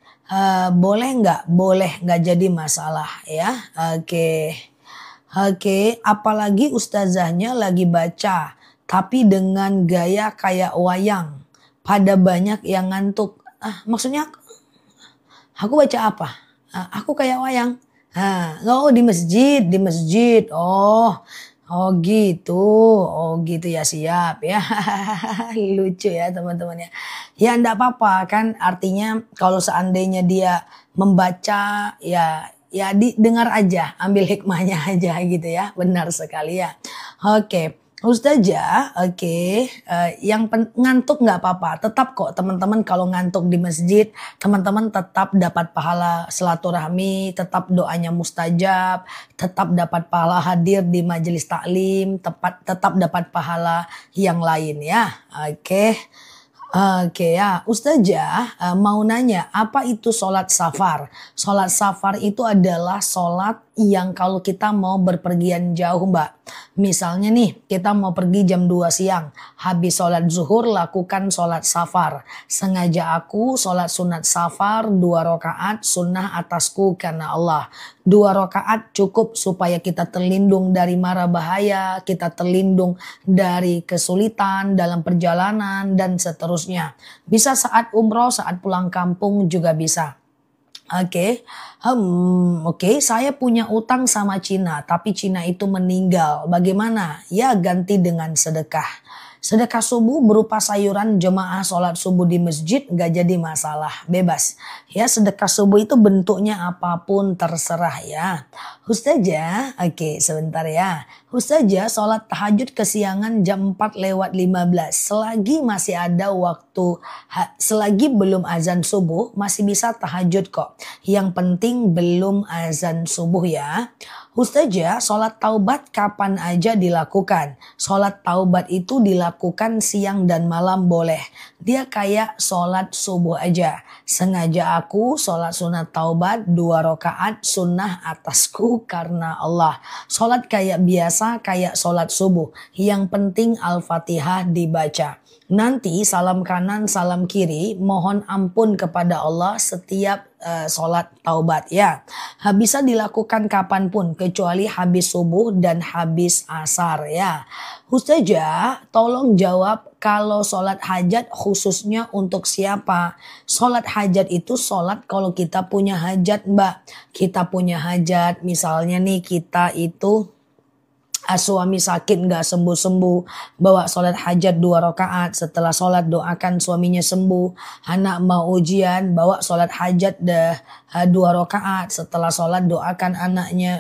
boleh nggak? Boleh, nggak jadi masalah ya. Oke, apalagi ustazahnya lagi baca tapi dengan gaya kayak wayang. Pada banyak yang ngantuk. Maksudnya Aku baca apa? Aku kayak wayang. Oh di masjid, di masjid. Oh gitu. Oh gitu ya, siap ya. Lucu ya teman-teman ya. Ya enggak apa-apa kan, artinya kalau seandainya dia membaca ya didengar aja, ambil hikmahnya aja gitu ya. Benar sekali ya. Oke. Ustazah, oke, ngantuk nggak apa-apa, tetap kok teman-teman kalau ngantuk di masjid, teman-teman tetap dapat pahala silaturahmi, tetap doanya mustajab, tetap dapat pahala hadir di majelis taklim, tetap dapat pahala yang lain ya. Oke. Oke ya, Ustazah mau nanya, apa itu sholat safar? Sholat safar itu adalah sholat yang kalau kita mau berpergian jauh Mbak. Misalnya nih, kita mau pergi jam 2 siang, habis sholat zuhur lakukan sholat safar. Sengaja aku sholat sunat safar 2 rakaat sunnah atasku karena Allah. 2 rakaat cukup supaya kita terlindung dari mara bahaya, kita terlindung dari kesulitan dalam perjalanan dan seterusnya. Bisa saat umroh, saat pulang kampung juga bisa. Oke, saya punya utang sama Cina, tapi Cina itu meninggal. Bagaimana? Ya ganti dengan sedekah. Sedekah subuh berupa sayuran jemaah sholat subuh di masjid gak jadi masalah, bebas. Ya sedekah subuh itu bentuknya apapun terserah ya. Ustazah, oke sebentar ya. Ustazah sholat tahajud kesiangan jam 4:15. Selagi masih ada waktu, selagi belum azan subuh masih bisa tahajud kok. Yang penting belum azan subuh ya. Ustazah, sholat taubat kapan aja dilakukan. Sholat taubat itu dilakukan siang dan malam boleh. Dia kayak sholat subuh aja. Sengaja aku sholat sunat taubat 2 rakaat sunnah atasku karena Allah. Sholat kayak biasa, kayak sholat subuh. Yang penting Al-Fatihah dibaca. Nanti salam kanan, salam kiri, mohon ampun kepada Allah setiap sholat taubat ya. Bisa dilakukan kapanpun kecuali habis subuh dan habis asar ya. Ustazah, tolong jawab kalau sholat hajat khususnya untuk siapa? Sholat hajat itu sholat kalau kita punya hajat Mbak. Kita punya hajat misalnya nih kita itu suami sakit nggak sembuh-sembuh, bawa sholat hajat 2 rakaat, setelah sholat doakan suaminya sembuh. Anak mau ujian, bawa sholat hajat 2 rakaat, setelah sholat doakan anaknya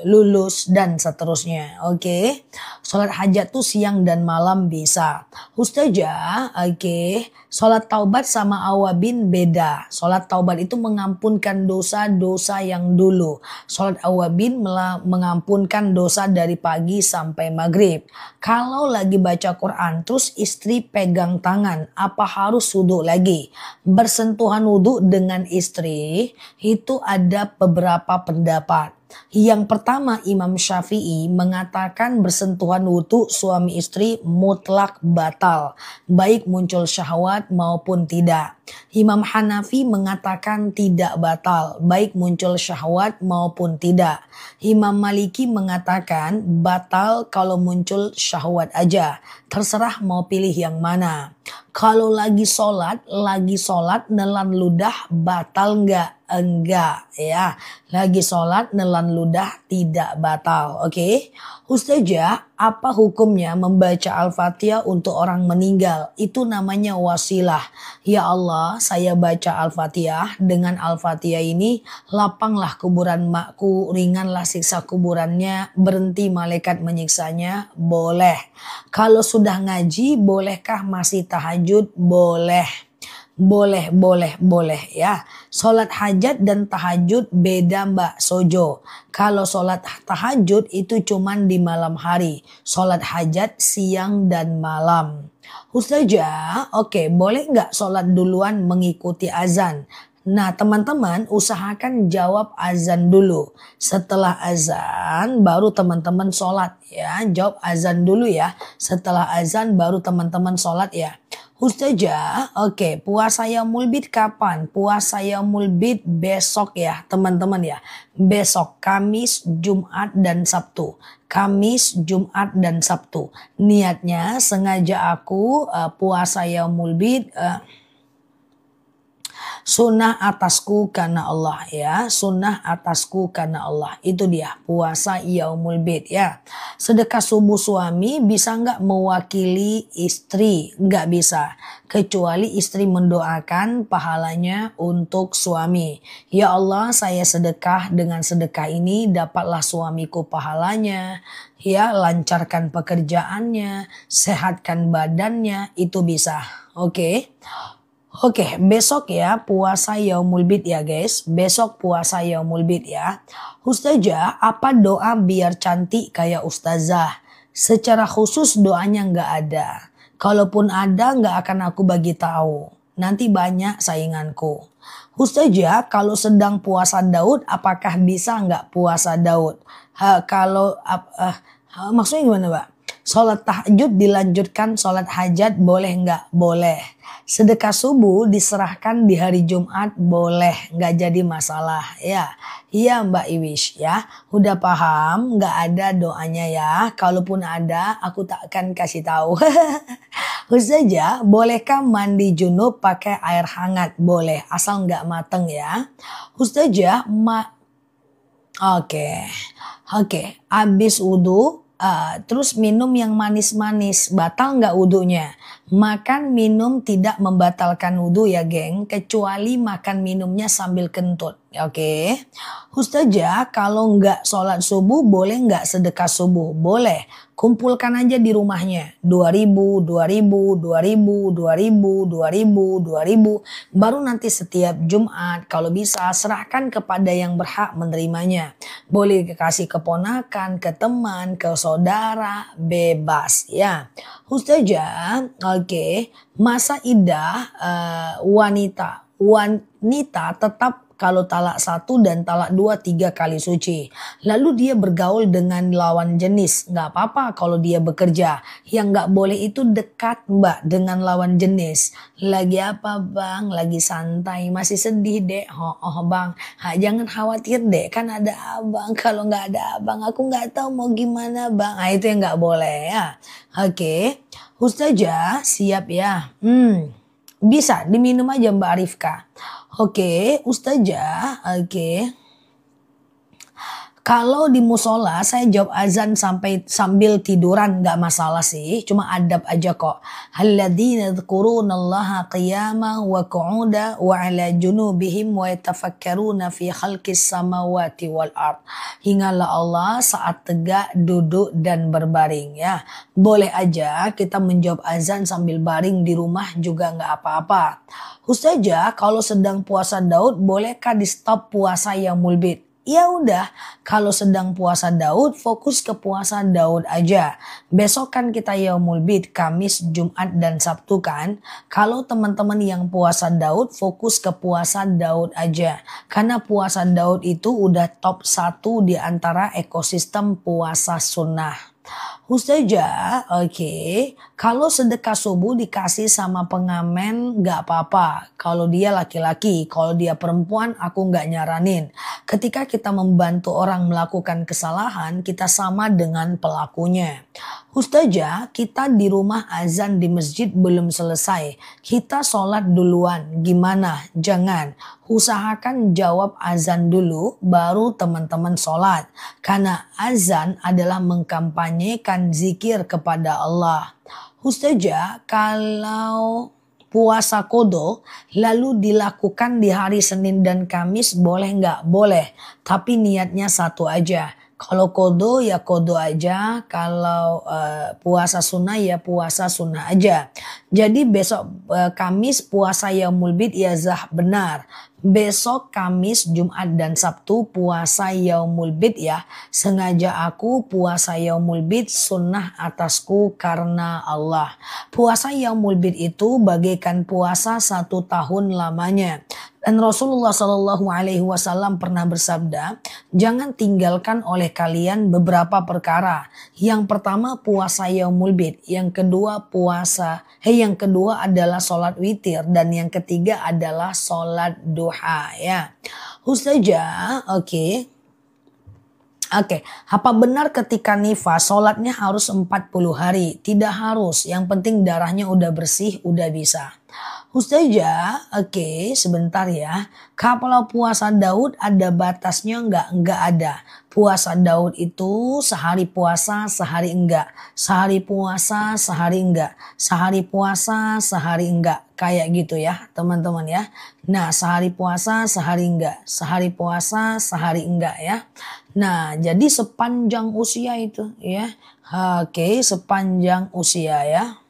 lulus dan seterusnya. Oke. Sholat hajat tuh siang dan malam bisa. Ustazah, oke. Sholat taubat sama awabin beda. Sholat taubat itu mengampunkan dosa-dosa yang dulu. Sholat awabin mengampunkan dosa dari pagi sampai maghrib. Kalau lagi baca Quran terus istri pegang tangan, apa harus wudhu lagi? Bersentuhan wudhu dengan istri itu ada beberapa pendapat. Yang pertama Imam Syafi'i mengatakan bersentuhan wudhu suami istri mutlak batal, baik muncul syahwat maupun tidak. Imam Hanafi mengatakan tidak batal, baik muncul syahwat maupun tidak. Imam Maliki mengatakan batal kalau muncul syahwat aja. Terserah mau pilih yang mana. Kalau lagi sholat nelan ludah batal nggak? Enggak ya. Lagi sholat nelan ludah tidak batal. Oke. Ustazah, apa hukumnya membaca Al-Fatihah untuk orang meninggal? Itu namanya wasilah. Ya Allah, saya baca Al-Fatihah. Dengan Al-Fatihah ini lapanglah kuburan makku, ringanlah siksa kuburannya, berhenti malaikat menyiksanya. Boleh. Kalau sudah ngaji, bolehkah masih tahajud? Boleh. Boleh ya. Sholat hajat dan tahajud beda Mbak Sojo. Kalau sholat tahajud itu cuman di malam hari. Sholat hajat siang dan malam. Ustazah, oke, boleh nggak sholat duluan mengikuti azan? Nah teman-teman usahakan jawab azan dulu. Setelah azan baru teman-teman sholat ya. Jawab azan dulu ya. Setelah azan baru teman-teman sholat ya. Ustazah, oke, puasa Yaumul Bid kapan? Puasa Yaumul Bid besok ya teman-teman ya. Besok Kamis, Jumat dan Sabtu. Kamis, Jumat dan Sabtu. Niatnya sengaja aku puasa Yaumul Bid Sunnah atasku karena Allah ya. Sunnah atasku karena Allah. Itu dia puasa yaumul bid ya. Sedekah subuh suami bisa nggak mewakili istri? Nggak bisa. Kecuali istri mendoakan pahalanya untuk suami. Ya Allah, saya sedekah, dengan sedekah ini dapatlah suamiku pahalanya. Ya, lancarkan pekerjaannya, sehatkan badannya, itu bisa. Oke. Oke, besok ya puasa Yaumul Bid ya guys. Besok puasa Yaumul Bid ya. Ustazah, apa doa biar cantik kayak ustazah? Secara khusus doanya nggak ada. Kalaupun ada nggak akan aku bagi tahu. Nanti banyak sainganku. Ustazah, kalau sedang puasa Daud, apakah bisa nggak puasa Daud? Maksudnya gimana, Mbak? Sholat tahajud dilanjutkan sholat hajat boleh nggak? Boleh. Sedekah subuh diserahkan di hari Jumat boleh, nggak jadi masalah ya. Iya Mbak Iwish ya, udah paham, nggak ada doanya ya. Kalaupun ada aku tak akan kasih tahu. Ustazah, bolehkah mandi junub pakai air hangat? Boleh, asal nggak mateng ya. Ustazah, Oke, habis wudhu, terus minum yang manis-manis, batal nggak wudhunya? Makan minum tidak membatalkan wudhu ya geng, kecuali makan minumnya sambil kentut. Oke, Ustazah, kalau nggak sholat subuh boleh nggak sedekah subuh? Boleh. Kumpulkan aja di rumahnya 2000, 2000, 2000, 2000, 2000, 2000. Baru nanti setiap Jumat kalau bisa serahkan kepada yang berhak menerimanya. Boleh kasih keponakan, ke teman, ke saudara, bebas ya. Ustazah, oke. Masa iddah wanita tetap kalau talak 1 dan talak 2 3 kali suci. Lalu dia bergaul dengan lawan jenis. Nggak apa-apa kalau dia bekerja. Yang nggak boleh itu dekat Mbak dengan lawan jenis. Lagi apa Bang? Lagi santai. Masih sedih dek. Oh Bang. Jangan khawatir dek. Kan ada abang. Kalau nggak ada abang aku nggak tahu mau gimana Bang. Itu yang nggak boleh ya. Oke. Ustazah siap ya. Bisa diminum aja Mbak Arifka. Oke, Ustazah, oke. Kalau di musola saya jawab azan sambil tiduran nggak masalah sih, cuma adab aja kok. Alladzina yadhkurunallaha qiyaman wa qu'udan wa 'ala junubihim wa yatafakkaruna fi khalqis samawati wal ard. Ingatlah Allah saat tegak, duduk dan berbaring ya. Boleh aja kita menjawab azan sambil baring di rumah juga nggak apa-apa. Ustazah, kalau sedang puasa Daud bolehkah di stop puasa Yaumul Bid? Ya udah, kalau sedang puasa Daud, fokus ke puasa Daud aja. Besok kan kita Yaumul Bid, Kamis, Jumat, dan Sabtu kan. Kalau teman-teman yang puasa Daud, fokus ke puasa Daud aja. Karena puasa Daud itu udah top 1 di antara ekosistem puasa sunnah. Ustazah, oke. Kalau sedekah subuh dikasih sama pengamen gak apa-apa. Kalau dia laki-laki, kalau dia perempuan aku gak nyaranin. Ketika kita membantu orang melakukan kesalahan, kita sama dengan pelakunya. Ustazah, kita di rumah azan di masjid belum selesai. Kita sholat duluan. Gimana? Jangan. Usahakan jawab azan dulu baru teman-teman sholat. Karena azan adalah mengkampanyekan zikir kepada Allah. Ustazah, kalau puasa kodo lalu dilakukan di hari Senin dan Kamis boleh nggak? Boleh. Tapi niatnya satu aja. Kalau kodo ya kodo aja, kalau puasa sunnah ya puasa sunnah aja. Jadi besok Kamis puasa Yaumul Bid ya zah benar. Besok Kamis, Jumat dan Sabtu puasa Yaumul Bid ya. Sengaja aku puasa Yaumul Bid sunnah atasku karena Allah. Puasa Yaumul Bid itu bagaikan puasa 1 tahun lamanya. Dan Rasulullah SAW pernah bersabda, jangan tinggalkan oleh kalian beberapa perkara. Yang pertama puasa Yaumul Bid, yang kedua adalah sholat witir, dan yang ketiga adalah sholat duha ya. Ustazah, oke. Apa benar ketika nifas sholatnya harus 40 hari? Tidak harus, yang penting darahnya udah bersih, udah bisa. Ustazah, oke, sebentar ya. Kalau puasa Daud ada batasnya enggak? Enggak ada. Puasa Daud itu sehari puasa, sehari enggak. Sehari puasa, sehari enggak. Sehari puasa, sehari enggak. Kayak gitu ya, teman-teman ya. Nah, sehari puasa, sehari enggak. Sehari puasa, sehari enggak ya. Nah, jadi sepanjang usia itu ya. Oke, sepanjang usia ya.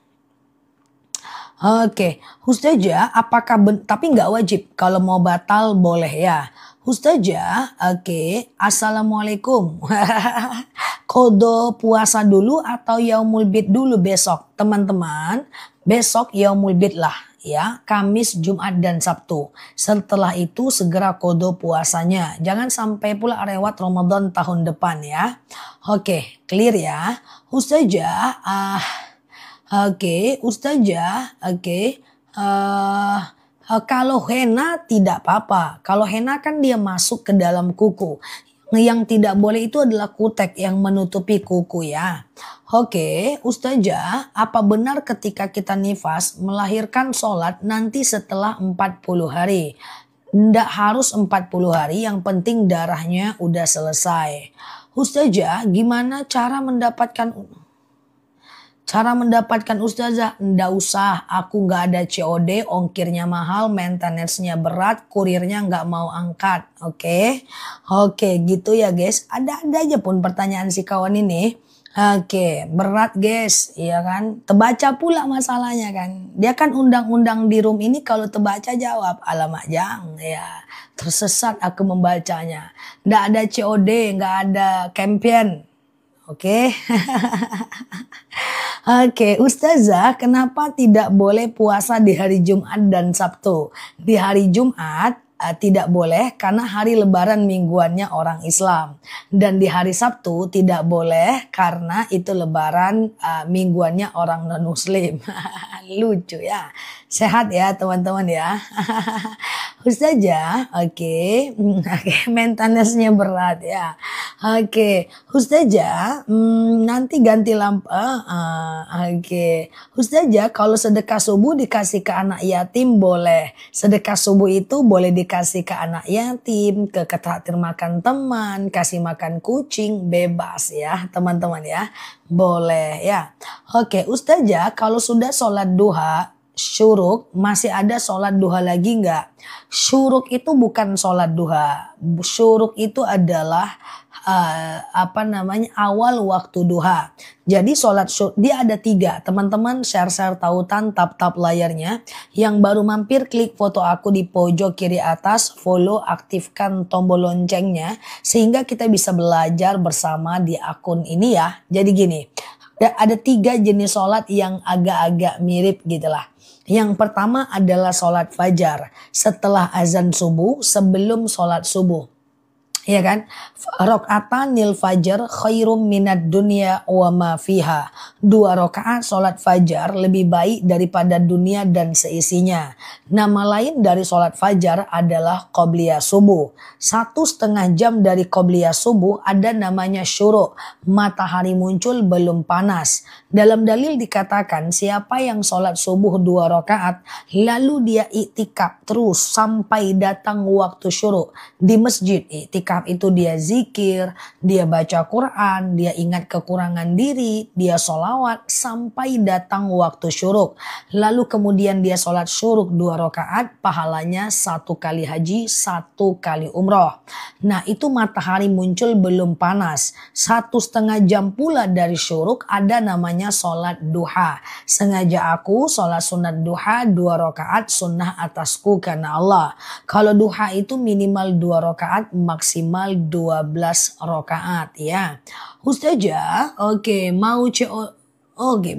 Oke, Ustazah, tapi nggak wajib. Kalau mau batal boleh ya. Ustazah, oke, Assalamualaikum. Kodo puasa dulu atau Yaumul Bid dulu besok? Teman-teman, besok Yaumul Bid lah ya, Kamis, Jumat, dan Sabtu. Setelah itu segera kodo puasanya. Jangan sampai pula lewat Ramadan tahun depan ya. Oke, clear ya. Ustazah, oke, Ustazah, oke. Kalau henna tidak apa-apa. Kalau henna kan dia masuk ke dalam kuku. Yang tidak boleh itu adalah kutek yang menutupi kuku ya. Oke, Ustazah, apa benar ketika kita nifas melahirkan sholat nanti setelah 40 hari? Tidak harus 40 hari, yang penting darahnya udah selesai. Ustazah, gimana cara mendapatkan Ustazah? Nggak usah, aku nggak ada COD, ongkirnya mahal, maintenance-nya berat, kurirnya nggak mau angkat. Oke, gitu ya guys. Ada aja pun pertanyaan si kawan ini. Oke, berat guys, iya kan? Terbaca pula masalahnya kan. Dia kan undang-undang di room ini kalau terbaca jawab. Alamak jang, ya. Tersesat aku membacanya. Nggak ada COD, nggak ada campaign. Oke. Oke, Ustazah, kenapa tidak boleh puasa di hari Jumat dan Sabtu? Di hari Jumat tidak boleh karena hari lebaran mingguannya orang Islam. Dan di hari Sabtu tidak boleh karena itu lebaran mingguannya orang non-muslim. Lucu ya. Sehat ya teman-teman ya. Ustazah, oke, maintenance-nya berat ya. Oke, Ustazah, nanti ganti lampu. Oke, Ustazah, kalau sedekah subuh dikasih ke anak yatim boleh. Sedekah subuh itu boleh dikasih ke anak yatim, ke traktir makan teman, kasih makan kucing, bebas ya teman-teman ya. Boleh ya. Oke, Ustazah, kalau sudah sholat duha, syuruk, masih ada sholat duha lagi nggak? Syuruk itu bukan sholat duha. Syuruk itu adalah awal waktu duha. Jadi sholat syuruk dia ada 3. Teman-teman share tautan, tap layarnya. Yang baru mampir klik foto aku di pojok kiri atas, follow, aktifkan tombol loncengnya sehingga kita bisa belajar bersama di akun ini ya. Jadi gini, ada 3 jenis sholat yang agak-agak mirip gitulah. Yang pertama adalah sholat fajar setelah azan subuh, sebelum sholat subuh. Ya kan? Rokaatanil fajar khairum minad dunya wa ma fiha. 2 rakaat sholat fajar lebih baik daripada dunia dan seisinya. Nama lain dari sholat fajar adalah qobliyah subuh. 1,5 jam dari qobliyah subuh ada namanya syuruk. Matahari muncul belum panas. Dalam dalil dikatakan siapa yang sholat subuh 2 rakaat lalu dia iktikaf terus sampai datang waktu syuruk di masjid. Iktikaf itu dia zikir, dia baca Quran, dia ingat kekurangan diri, dia sholawat sampai datang waktu syuruk. Lalu kemudian dia sholat syuruk 2 rakaat, pahalanya 1 kali haji, 1 kali umroh. Nah itu matahari muncul belum panas. 1,5 jam pula dari syuruk ada namanya sholat duha. Sengaja aku sholat sunat duha 2 rakaat sunnah atasku karena Allah. Kalau duha itu minimal 2 rakaat, maksimal 12 rakaat ya. Ustazah, oke, mau oke,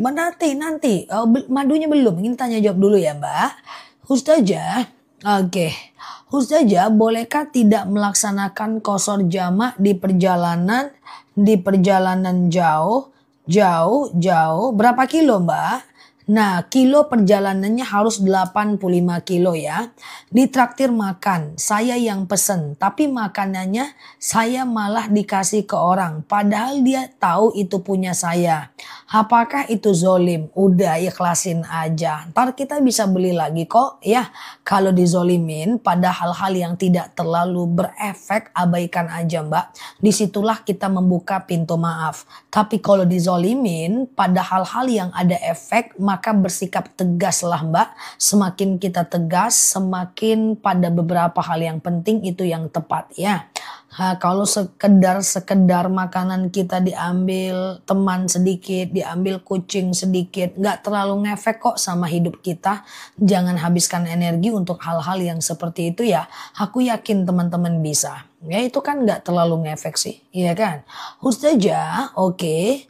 nanti. Madunya belum. Ini tanya jawab dulu ya, Mbak. Ustazah, oke. Ustazah, bolehkah tidak melaksanakan qashar jamak di perjalanan jauh? Berapa kilo, Mbak? Nah, kilo perjalanannya harus 85 kilo ya. Ditraktir makan, saya yang pesen. Tapi makanannya saya malah dikasih ke orang. Padahal dia tahu itu punya saya. Apakah itu zolim? Udah ikhlasin aja. Ntar kita bisa beli lagi kok ya. Kalau dizolimin pada hal-hal yang tidak terlalu berefek, abaikan aja mbak. Disitulah kita membuka pintu maaf. Tapi kalau dizolimin pada hal-hal yang ada efek, maka bersikap tegaslah mbak. Semakin kita tegas, semakin pada beberapa hal yang penting itu yang tepat ya. Kalau sekedar makanan kita diambil teman sedikit, diambil kucing sedikit, nggak terlalu ngefek kok sama hidup kita. Jangan habiskan energi untuk hal-hal yang seperti itu ya. Aku yakin teman-teman bisa. Ya itu kan nggak terlalu ngefek sih, iya kan? Ustazah, oke,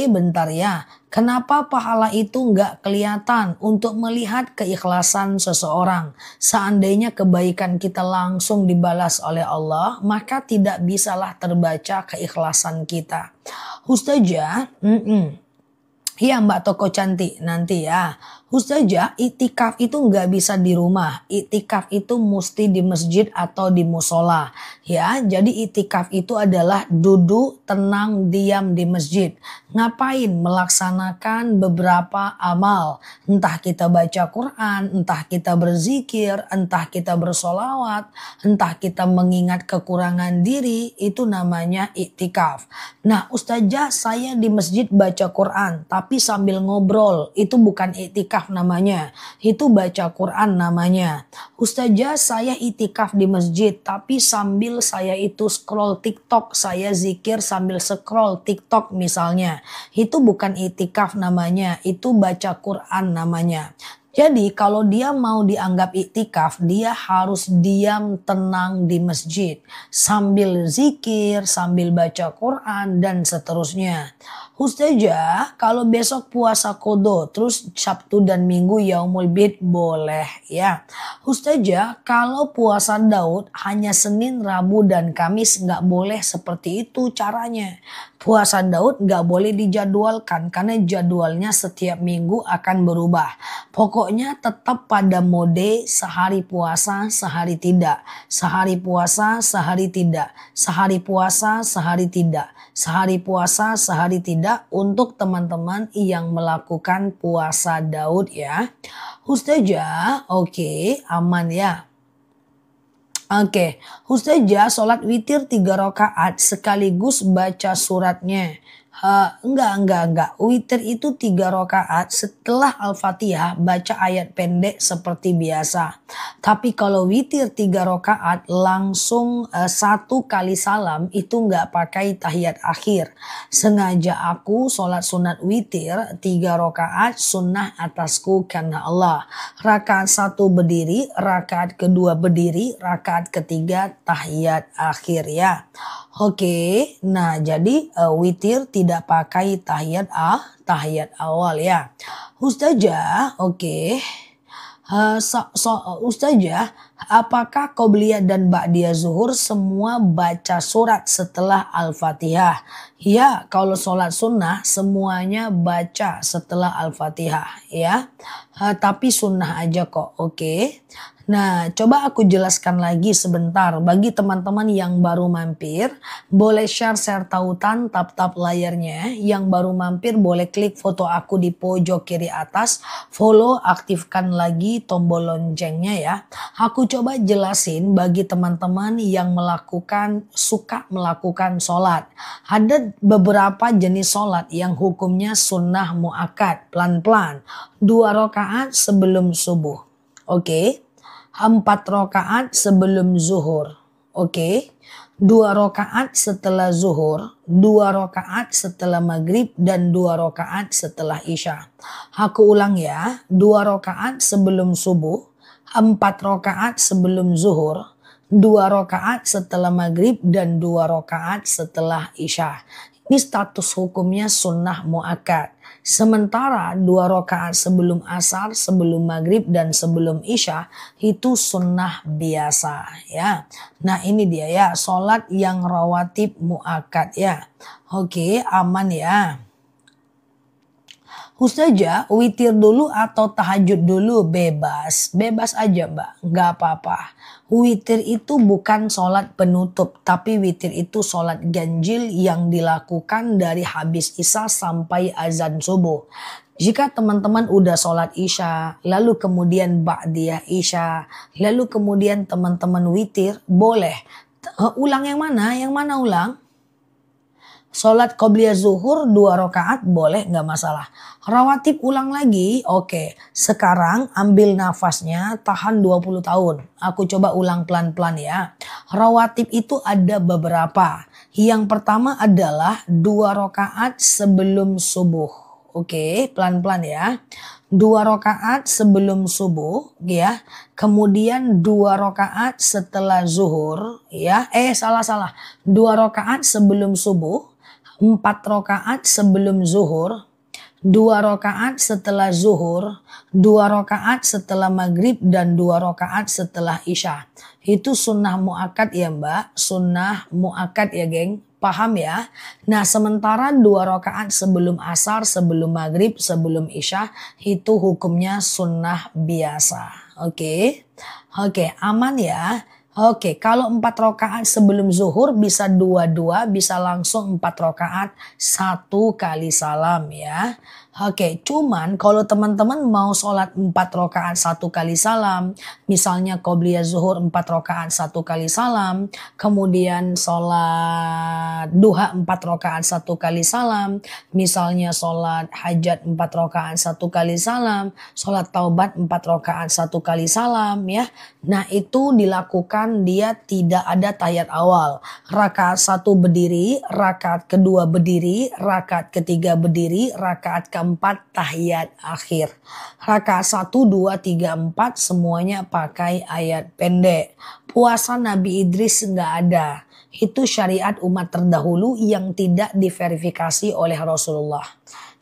bentar ya. Kenapa pahala itu nggak kelihatan untuk melihat keikhlasan seseorang? Seandainya kebaikan kita langsung dibalas oleh Allah, maka tidak bisalah terbaca keikhlasan kita. Ustazah, iya Mbak Toko Cantik nanti ya. Ustazah, itikaf itu nggak bisa di rumah. Itikaf itu mesti di masjid atau di musola. Ya, jadi itikaf itu adalah duduk tenang diam di masjid. Ngapain? Melaksanakan beberapa amal. Entah kita baca Quran, entah kita berzikir, entah kita bersolawat, entah kita mengingat kekurangan diri, itu namanya iktikaf. Nah Ustazah, saya di masjid baca Quran tapi sambil ngobrol, itu bukan iktikaf namanya, itu baca Quran namanya. Ustazah, saya itikaf di masjid tapi sambil saya itu scroll TikTok, saya zikir sambil scroll TikTok misalnya, itu bukan itikaf namanya, itu baca Quran namanya. Jadi kalau dia mau dianggap iktikaf, dia harus diam tenang di masjid sambil zikir, sambil baca Quran dan seterusnya. Ustazah, kalau besok puasa kodo, terus Sabtu dan Minggu yaumul bid boleh ya. Ustazah, kalau puasa Daud hanya Senin, Rabu dan Kamis nggak boleh seperti itu caranya. Puasa Daud nggak boleh dijadwalkan karena jadwalnya setiap minggu akan berubah. Pokoknya tetap pada mode sehari puasa, sehari tidak. Sehari puasa, sehari tidak. Sehari puasa, sehari tidak. Sehari puasa, sehari tidak untuk teman-teman yang melakukan puasa Daud ya. Ustazah, oke, aman ya. Oke, Ustazah sholat witir 3 rakaat sekaligus baca suratnya. Enggak. Witir itu 3 rakaat setelah Al-Fatihah baca ayat pendek seperti biasa. Tapi kalau witir 3 rakaat langsung 1 kali salam itu enggak pakai tahiyat akhir. Sengaja aku sholat sunat witir 3 rakaat sunnah atasku karena Allah. Rakaat 1 berdiri, rakaat kedua berdiri, rakaat ketiga tahiyat akhir ya. Oke, nah jadi witir tidak pakai tahiyat awal ya. Ustazah, oke. Ustazah, apakah qobliyah dan ba'diyah zuhur semua baca surat setelah Al-Fatihah? Ya, kalau sholat sunnah semuanya baca setelah Al-Fatihah ya. Tapi sunnah aja kok, oke. Nah, coba aku jelaskan lagi sebentar. Bagi teman-teman yang baru mampir, boleh share tautan, tap layarnya. Yang baru mampir boleh klik foto aku di pojok kiri atas, follow, aktifkan lagi tombol loncengnya ya. Aku coba jelasin bagi teman-teman yang suka melakukan sholat. Ada beberapa jenis sholat yang hukumnya sunnah muakkad, pelan-pelan. 2 rakaat sebelum subuh. Oke. 4 rakaat sebelum zuhur. Oke. 2 rakaat setelah zuhur, 2 rakaat setelah maghrib, dan 2 rakaat setelah isya. Aku ulang ya, 2 rakaat sebelum subuh, 4 rakaat sebelum zuhur, 2 rakaat setelah maghrib, dan 2 rakaat setelah isya. Ini status hukumnya sunnah muakkad. Sementara 2 rakaat sebelum asar, sebelum maghrib, dan sebelum isya itu sunnah biasa ya. Nah ini dia ya, sholat yang rawatib muakkad ya. Oke, aman ya. Ustazah, witir dulu atau tahajud dulu? Bebas. Bebas aja mbak, nggak apa-apa. Witir itu bukan sholat penutup, tapi witir itu sholat ganjil yang dilakukan dari habis isya sampai azan subuh. Jika teman-teman udah sholat isya, lalu kemudian ba'diyah isya, lalu kemudian teman-teman witir, boleh. Ulang yang mana? Yang mana ulang? Sholat qobliyah zuhur 2 rakaat boleh, nggak masalah. Rawatib ulang lagi, oke. Sekarang ambil nafasnya, tahan 20 tahun. Aku coba ulang pelan-pelan ya. Rawatib itu ada beberapa. Yang pertama adalah 2 rakaat sebelum subuh. Oke, pelan-pelan ya. 2 rakaat sebelum subuh ya. Kemudian 2 rakaat setelah zuhur ya. Salah. 2 rakaat sebelum subuh. 4 rakaat sebelum zuhur, 2 rakaat setelah zuhur, 2 rakaat setelah maghrib, dan 2 rakaat setelah isya. Itu sunnah muakkad ya mbak, sunnah muakkad ya geng. Paham ya? Nah sementara 2 rakaat sebelum asar, sebelum maghrib, sebelum isya itu hukumnya sunnah biasa. Oke, aman ya. Oke, kalau 4 rakaat sebelum zuhur bisa 2-2, bisa langsung 4 rakaat 1 kali salam ya. Oke, cuman kalau teman-teman mau sholat 4 rakaat 1 kali salam, misalnya qobliyah zuhur 4 rakaat 1 kali salam, kemudian sholat duha 4 rakaat 1 kali salam, misalnya sholat hajat 4 rakaat 1 kali salam, sholat taubat 4 rakaat 1 kali salam ya. Nah itu dilakukan dia tidak ada tahiyat awal. Rakaat 1 berdiri, rakaat kedua berdiri, rakaat ketiga berdiri, rakaat keempat tahiyat akhir. Rakaat 1, 2, 3, 4 semuanya pakai ayat pendek. Puasa Nabi Idris nggak ada. Itu syariat umat terdahulu yang tidak diverifikasi oleh Rasulullah.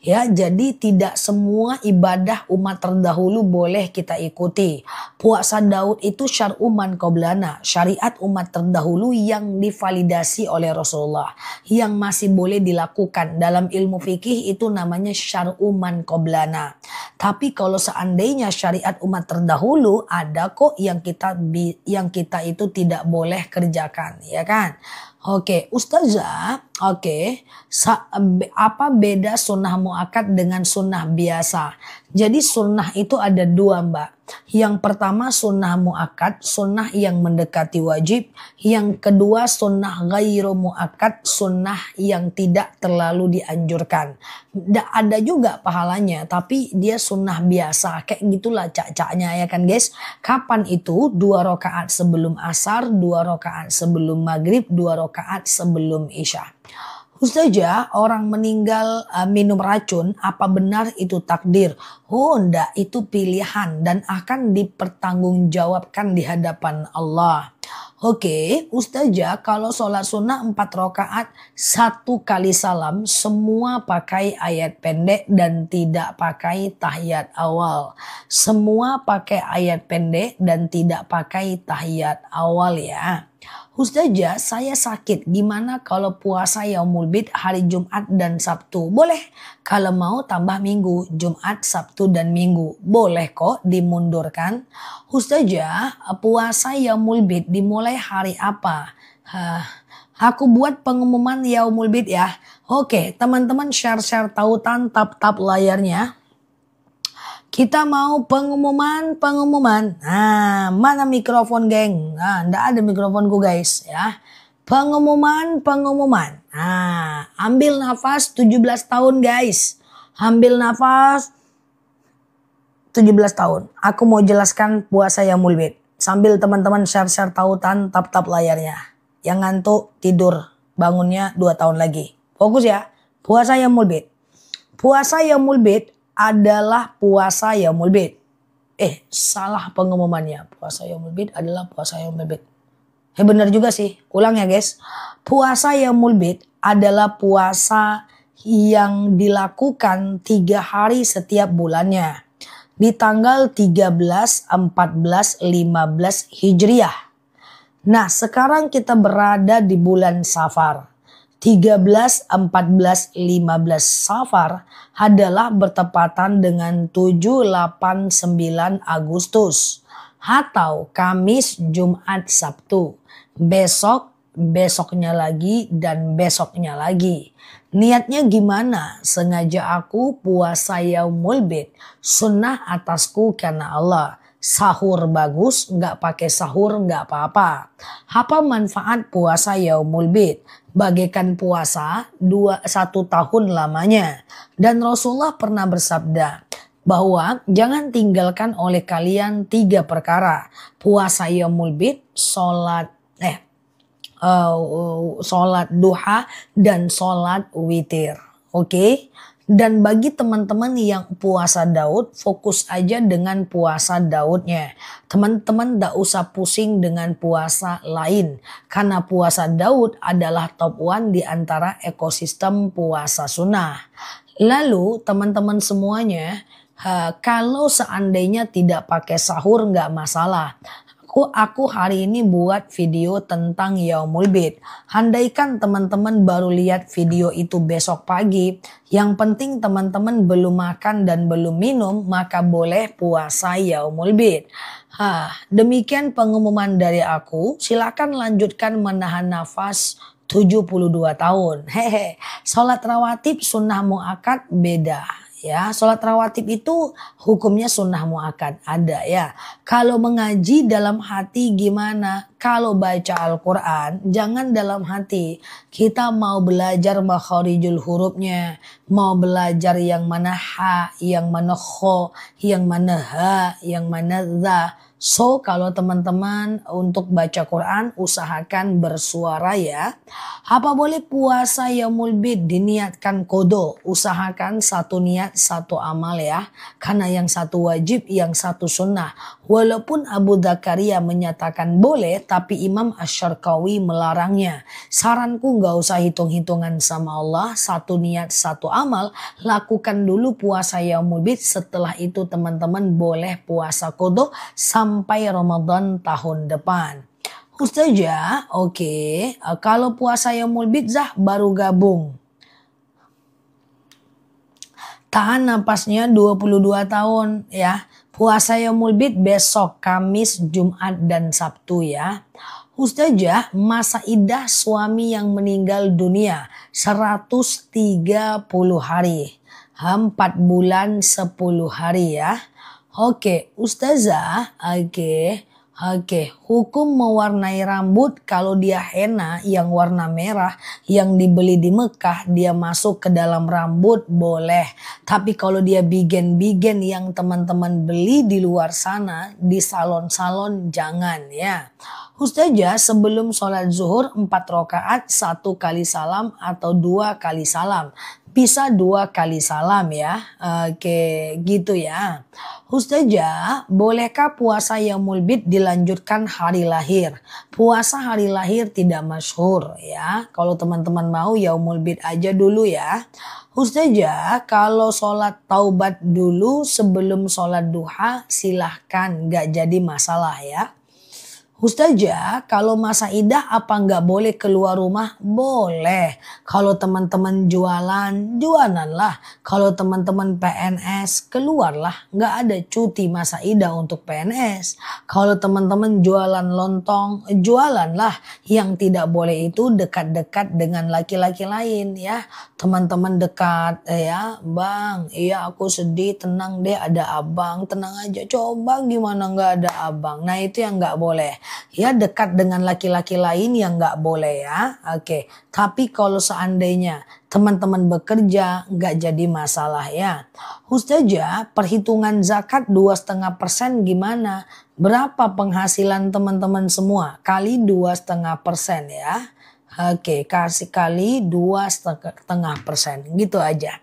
Ya, jadi tidak semua ibadah umat terdahulu boleh kita ikuti. Puasa Daud itu syar'u man qablana, syariat umat terdahulu yang divalidasi oleh Rasulullah, yang masih boleh dilakukan. Dalam ilmu fikih itu namanya syar'u man qablana. Tapi kalau seandainya syariat umat terdahulu ada kok yang kita itu tidak boleh kerjakan, ya kan? Oke, Ustazah, apa beda sunnah muakkad dengan sunnah biasa? Jadi sunnah itu ada 2 mbak. Yang pertama sunnah muakkad, sunnah yang mendekati wajib. Yang kedua sunnah ghairu muakkad, sunnah yang tidak terlalu dianjurkan. Ada juga pahalanya, tapi dia sunnah biasa. Kayak gitulah cak-caknya ya kan guys. Kapan itu? 2 rakaat sebelum asar, 2 rakaat sebelum maghrib, 2 rakaat sebelum isya. Ustazah, orang meninggal minum racun, apa benar itu takdir? Oh enggak, itu pilihan dan akan dipertanggungjawabkan di hadapan Allah. Oke, Ustazah, kalau sholat sunnah 4 rakaat 1 kali salam, semua pakai ayat pendek dan tidak pakai tahiyat awal. Semua pakai ayat pendek dan tidak pakai tahiyat awal ya. Ustazah, saya sakit. Gimana kalau puasa Yaumul Bid hari Jumat dan Sabtu? Boleh. Kalau mau tambah minggu, Jumat, Sabtu, dan Minggu. Boleh kok dimundurkan. Ustazah, puasa Yaumul Bid dimulai hari apa? Aku buat pengumuman Yaumul Bid ya. Oke, teman-teman share-share tautan, tap-tap layarnya. Kita mau pengumuman. Nah, mana mikrofon geng? Nah, enggak ada mikrofonku guys ya. Pengumuman. Nah, ambil nafas 17 tahun guys. Ambil nafas 17 tahun. Aku mau jelaskan puasa Yaumul Bid. Sambil teman-teman share-share tautan, tap-tap layarnya. Yang ngantuk tidur, bangunnya 2 tahun lagi. Fokus ya. Puasa Yaumul Bid. Puasa Yaumul Bid adalah puasa Yaumul Bid. Salah pengumumannya. Puasa Yaumul Bid adalah puasa Yaumul Bid. Benar juga sih. Ulang ya guys. Puasa Yaumul Bid adalah puasa yang dilakukan 3 hari setiap bulannya. Di tanggal 13, 14, 15 Hijriah. Nah sekarang kita berada di bulan Safar. 13, 14, 15 Safar adalah bertepatan dengan 7, 8, 9 Agustus. Atau Kamis, Jumat, Sabtu. Besok, besoknya lagi, dan besoknya lagi. Niatnya gimana? Sengaja aku puasa Yaumul Bid. Sunnah atasku karena Allah. Sahur bagus, nggak pakai sahur nggak apa-apa. Apa manfaat puasa Yaumul Bid? Bagaikan puasa 1 tahun lamanya. Dan Rasulullah pernah bersabda bahwa jangan tinggalkan oleh kalian 3 perkara. Puasa Yaumul Bid, sholat duha, dan sholat witir. Oke? Dan bagi teman-teman yang puasa Daud, fokus aja dengan puasa Daudnya. Teman-teman gak usah pusing dengan puasa lain. Karena puasa Daud adalah top 1 di antara ekosistem puasa sunnah. Lalu teman-teman semuanya, kalau seandainya tidak pakai sahur gak masalah. Aku hari ini buat video tentang Yaumul Bid. Andaikan teman-teman baru lihat video itu besok pagi, yang penting teman-teman belum makan dan belum minum, maka boleh puasa Yaumul Bid. Demikian pengumuman dari aku. Silakan lanjutkan menahan nafas 72 tahun. Sholat rawatib sunnah muakkad beda. Ya, sholat rawatib itu hukumnya sunnah muakkad ada ya. Kalau mengaji dalam hati gimana? Kalau baca Al-Quran jangan dalam hati. Kita mau belajar makharijul hurufnya, mau belajar yang mana ha, yang mana kho, yang mana ha, yang mana za. So kalau teman-teman untuk baca Quran usahakan bersuara ya. Apa boleh puasa Yaumul Bid diniatkan kodo? Usahakan 1 niat 1 amal ya. Karena yang 1 wajib, yang 1 sunnah. Walaupun Abu Dzakaria menyatakan boleh, tapi Imam Asy-Syarqawi melarangnya. Saranku gak usah hitung-hitungan sama Allah. 1 niat 1 amal. Lakukan dulu puasa Yaumul Bid. Setelah itu teman-teman boleh puasa kodo sampai Ramadan tahun depan. Ustazah, oke. Kalau puasa Yaumul Bid baru gabung. Tahan napasnya 22 tahun ya. Puasa Yaumul Bid besok Kamis, Jumat, dan Sabtu ya. Ustazah, masa iddah suami yang meninggal dunia 130 hari. 4 bulan 10 hari ya. Oke, Ustazah, Oke, hukum mewarnai rambut kalau dia henna yang warna merah yang dibeli di Mekah dia masuk ke dalam rambut boleh. Tapi kalau dia bigen-bigen yang teman-teman beli di luar sana di salon-salon jangan ya. Ustazah, sebelum sholat zuhur 4 rakaat 1 kali salam atau 2 kali salam. Bisa 2 kali salam ya. Oke, gitu ya. Ustazah, bolehkah puasa Yaumul Bid dilanjutkan hari lahir? Puasa hari lahir tidak masyhur ya. Kalau teman-teman mau Yaumul Bid aja dulu ya. Ustazah, kalau sholat taubat dulu sebelum sholat duha silahkan, gak jadi masalah ya. Ustazah, kalau masa iddah apa nggak boleh keluar rumah? Boleh. Kalau teman-teman jualan, jualanlah. Kalau teman-teman PNS, keluarlah. Nggak ada cuti masa iddah untuk PNS. Kalau teman-teman jualan lontong, jualanlah. Yang tidak boleh itu dekat-dekat dengan laki-laki lain ya. Teman-teman dekat ya, bang, iya aku sedih, tenang deh ada abang, tenang aja. Coba gimana nggak ada abang? Nah itu yang nggak boleh. Ya dekat dengan laki-laki lain yang nggak boleh ya. Oke. Tapi kalau seandainya teman-teman bekerja nggak jadi masalah ya. Ustazah, perhitungan zakat 2,5% gimana? Berapa penghasilan teman-teman semua? Kali 2,5% ya. Oke, kasih kali 2,5%. Gitu aja.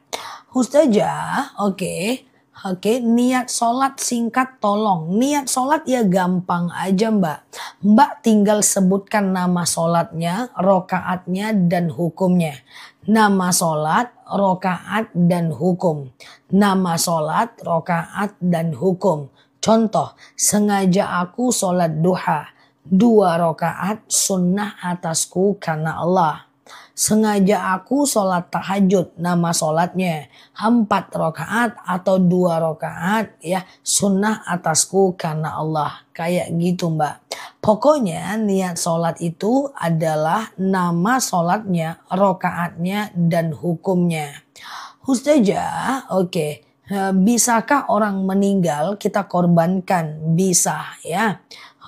Ustazah, oke. Oke, niat sholat singkat tolong. Niat sholat ya gampang aja mbak. Mbak tinggal sebutkan nama sholatnya, rokaatnya, dan hukumnya. Nama sholat, rokaat, dan hukum. Nama sholat, rokaat, dan hukum. Contoh, sengaja aku sholat duha. 2 rokaat sunnah atasku karena Allah. Sengaja aku sholat tahajud, nama sholatnya 4 rakaat atau 2 rakaat ya, sunnah atasku karena Allah. Kayak gitu Mbak. Pokoknya niat sholat itu adalah nama sholatnya, rakaatnya dan hukumnya. Ustazah, oke. Bisakah orang meninggal kita korbankan? Bisa ya.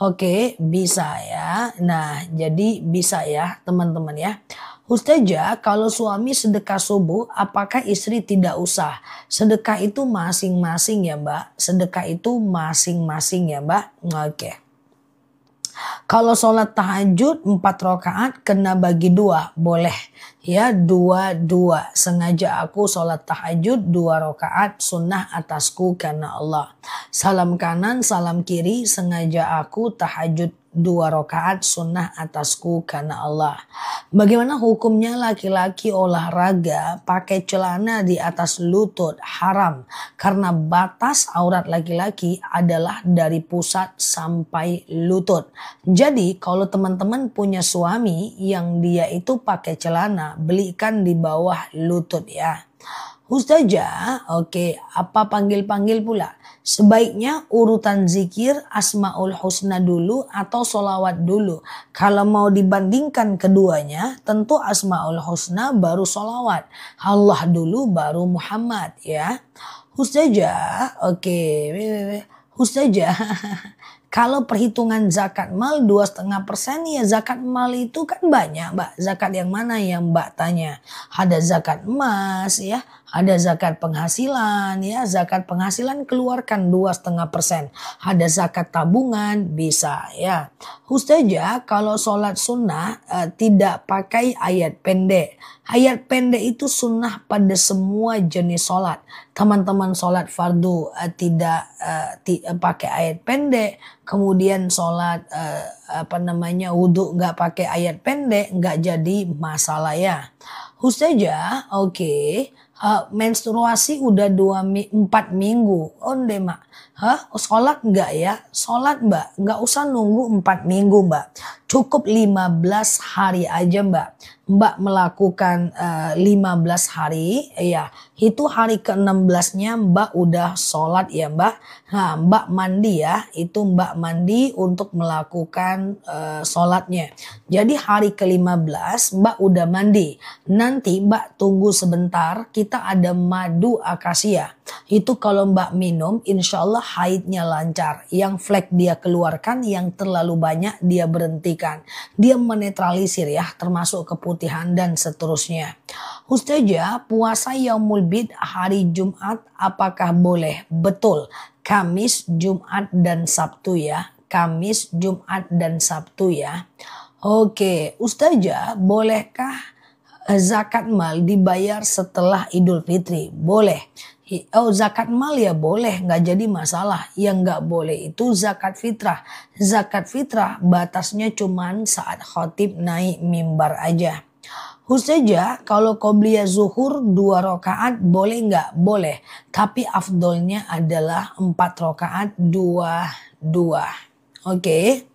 Oke, bisa ya. Nah, jadi bisa ya teman-teman ya. Ustazah, kalau suami sedekah subuh, apakah istri tidak usah? Sedekah itu masing-masing ya Mbak. Sedekah itu masing-masing ya Mbak. Oke. Kalau sholat tahajud 4 rakaat kena bagi 2, boleh ya, 2-2. Sengaja aku sholat tahajud 2 rakaat sunnah atasku karena Allah. Salam kanan, salam kiri, sengaja aku tahajud 2 rakaat sunnah atasku karena Allah. Bagaimana hukumnya laki-laki olahraga pakai celana di atas lutut? Haram, karena batas aurat laki-laki adalah dari pusat sampai lutut. Jadi kalau teman-teman punya suami yang dia itu pakai celana, belikan di bawah lutut ya. Ustazah, oke, apa panggil-panggil pula? Sebaiknya urutan zikir Asmaul Husna dulu atau solawat dulu. Kalau mau dibandingkan keduanya, tentu Asmaul Husna baru solawat. Allah dulu baru Muhammad ya. Ustazah, oke, Ustazah, kalau perhitungan zakat mal 2,5% ya zakat mal itu kan banyak Mbak. Zakat yang mana yang Mbak tanya? Ada zakat emas ya, ada zakat penghasilan ya. Zakat penghasilan keluarkan 2,5%. Ada zakat tabungan bisa ya. Ustazah, kalau sholat sunnah tidak pakai ayat pendek. Ayat pendek itu sunnah pada semua jenis sholat. Teman-teman sholat fardu tidak pakai ayat pendek. Kemudian sholat wudhu nggak pakai ayat pendek, nggak jadi masalah ya. Ustazah, oke. Menstruasi udah 4 minggu. Oh mak. Sholat nggak ya? Sholat Mbak. Nggak usah nunggu 4 minggu Mbak. Cukup 15 hari aja Mbak. Mbak melakukan 15 hari, ya itu hari ke-16-nya Mbak udah sholat ya Mbak. Nah Mbak mandi ya, itu Mbak mandi untuk melakukan sholatnya. Jadi hari ke-15 Mbak udah mandi. Nanti Mbak tunggu sebentar, kita ada madu akasia. Itu kalau Mbak minum insya Allah haidnya lancar. Yang flek dia keluarkan, yang terlalu banyak dia berhentikan. Dia menetralisir ya, termasuk keputihan dan seterusnya. Ustazah, puasa Yaumul Bid hari Jumat apakah boleh? Betul, Kamis, Jumat dan Sabtu ya. Kamis, Jumat dan Sabtu ya. Oke, Ustazah, bolehkah zakat mal dibayar setelah Idul Fitri? Boleh. Oh zakat mal ya boleh, nggak jadi masalah. Yang nggak boleh itu zakat fitrah. Zakat fitrah batasnya cuman saat khotib naik mimbar aja. Ustazah, kalau qobliyah zuhur 2 rakaat boleh nggak? Boleh. Tapi afdolnya adalah 4 rakaat 2-2. Oke.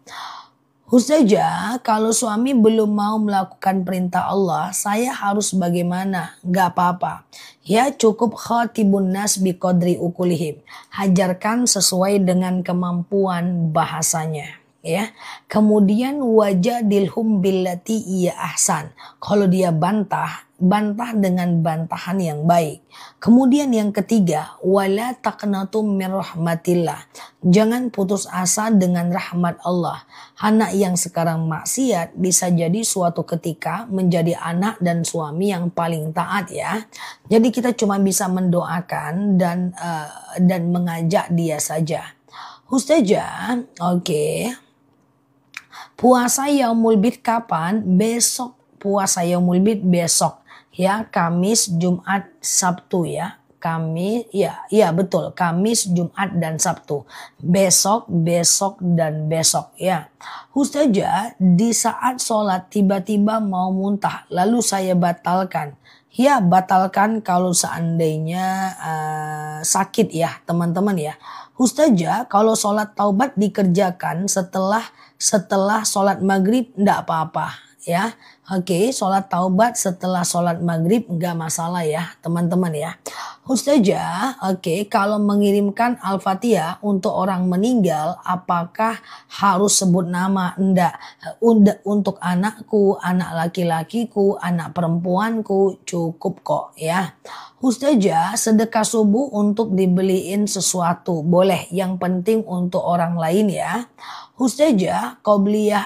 Ustazah, kalau suami belum mau melakukan perintah Allah, saya harus bagaimana? Gak apa-apa. Ya cukup khatibun nas biqadri ukulihim. Hajarkan sesuai dengan kemampuan bahasanya. Ya, kemudian wajadilhum billati iya ahsan. Kalau dia bantah dengan bantahan yang baik. Kemudian yang ketiga, wala taqnatum min rahmatillah. Jangan putus asa dengan rahmat Allah. Anak yang sekarang maksiat bisa jadi suatu ketika menjadi anak dan suami yang paling taat ya. Jadi kita cuma bisa mendoakan dan mengajak dia saja. Ustazah, oke. Puasa Yaumul Bid kapan? Besok. Puasa Yaumul Bid besok. Ya, Kamis, Jumat, Sabtu ya. Kamis, ya betul. Kamis, Jumat dan Sabtu. Besok, dan besok ya. Ustazah, di saat sholat tiba-tiba mau muntah. Lalu saya batalkan. Ya batalkan kalau seandainya sakit ya teman-teman ya. Ustazah, kalau sholat taubat dikerjakan setelah sholat maghrib enggak apa-apa ya. Oke, sholat taubat setelah sholat maghrib nggak masalah ya teman-teman ya. Ustazah, oke, kalau mengirimkan Al-Fatihah untuk orang meninggal, apakah harus sebut nama? Enggak. Untuk anakku, anak laki-lakiku, anak perempuanku, cukup kok ya. Ustazah, sedekah subuh untuk dibeliin sesuatu, boleh. Yang penting untuk orang lain ya. Ustazah, qobliyah,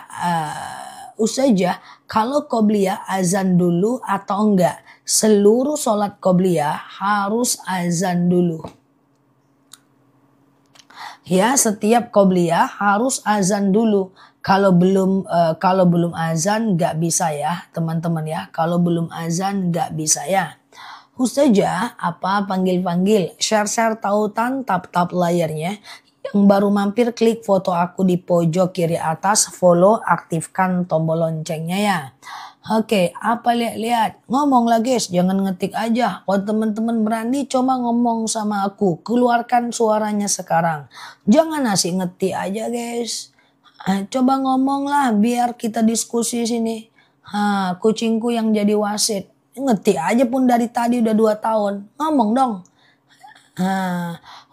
Ustazah, kalau qobliyah azan dulu atau enggak? Seluruh sholat qobliyah harus azan dulu. Ya, setiap qobliyah harus azan dulu. Kalau belum azan nggak bisa ya, teman-teman ya. Kalau belum azan nggak bisa ya. Ustazah, apa panggil-panggil, share-share tautan, tap-tap layarnya. Yang baru mampir klik foto aku di pojok kiri atas, follow, aktifkan tombol loncengnya ya. Oke, apa lihat-lihat? Ngomong lah guys, jangan ngetik aja. Kalau teman-teman berani coba ngomong sama aku, keluarkan suaranya sekarang. Jangan asik ngetik aja guys. Coba ngomong lah biar kita diskusi sini. Kucingku yang jadi wasit. Ngetik aja pun dari tadi udah 2 tahun. Ngomong dong.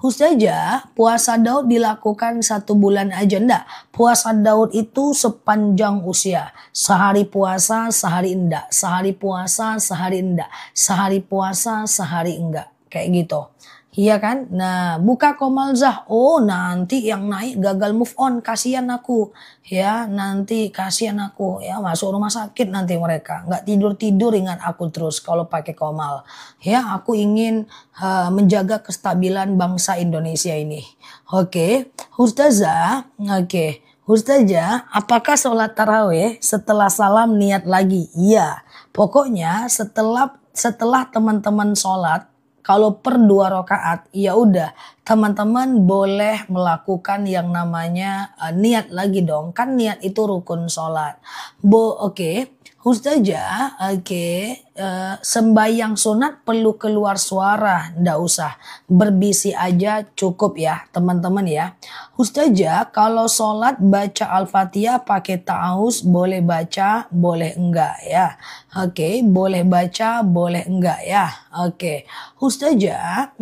Ustazah, puasa Daud dilakukan 1 bulan aja enggak? Puasa Daud itu sepanjang usia. Sehari puasa, sehari enggak. Sehari puasa, sehari enggak. Sehari puasa, sehari enggak. Kayak gitu. Iya kan? Nah, buka Komalzah. Oh, nanti yang naik gagal move on. Kasihan aku. Ya, nanti kasihan aku. Ya, masuk rumah sakit nanti mereka. Nggak tidur-tidur ingat aku terus kalau pakai Komal. Ya, aku ingin menjaga kestabilan bangsa Indonesia ini. Oke. Ustazah. Oke. Ustazah, apakah sholat tarawih setelah salam niat lagi? Iya. Pokoknya setelah teman-teman sholat, kalau per 2 rakaat, ya udah teman-teman boleh melakukan yang namanya niat lagi dong. Kan niat itu rukun sholat. Oke. Ustazah, oke. Sembayang sunat perlu keluar suara, ndak usah. Berbisi aja cukup ya teman-teman ya. Ustazah, kalau sholat baca Al-Fatihah pakai ta'awuz, boleh baca, boleh enggak ya. Oke, boleh baca, boleh enggak ya. Oke. Ustazah,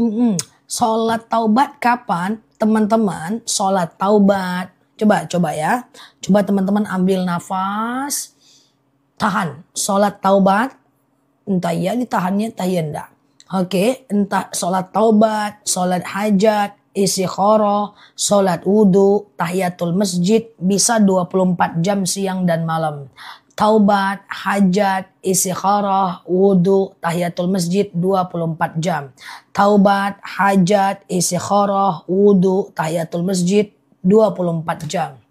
sholat taubat kapan? Teman-teman, sholat taubat. Coba ya. Coba teman-teman ambil nafas. Tahan. Sholat taubat. Entah ya ditahannya, entah ya enggak. Oke. Entah sholat taubat, sholat hajat, istikharah, sholat wudhu, tahiyatul masjid. Bisa 24 jam siang dan malam. Taubat, hajat, istikharah, wudhu, tahiyatul masjid 24 jam. Taubat, hajat, istikharah, wudhu, tahiyatul masjid 24 jam.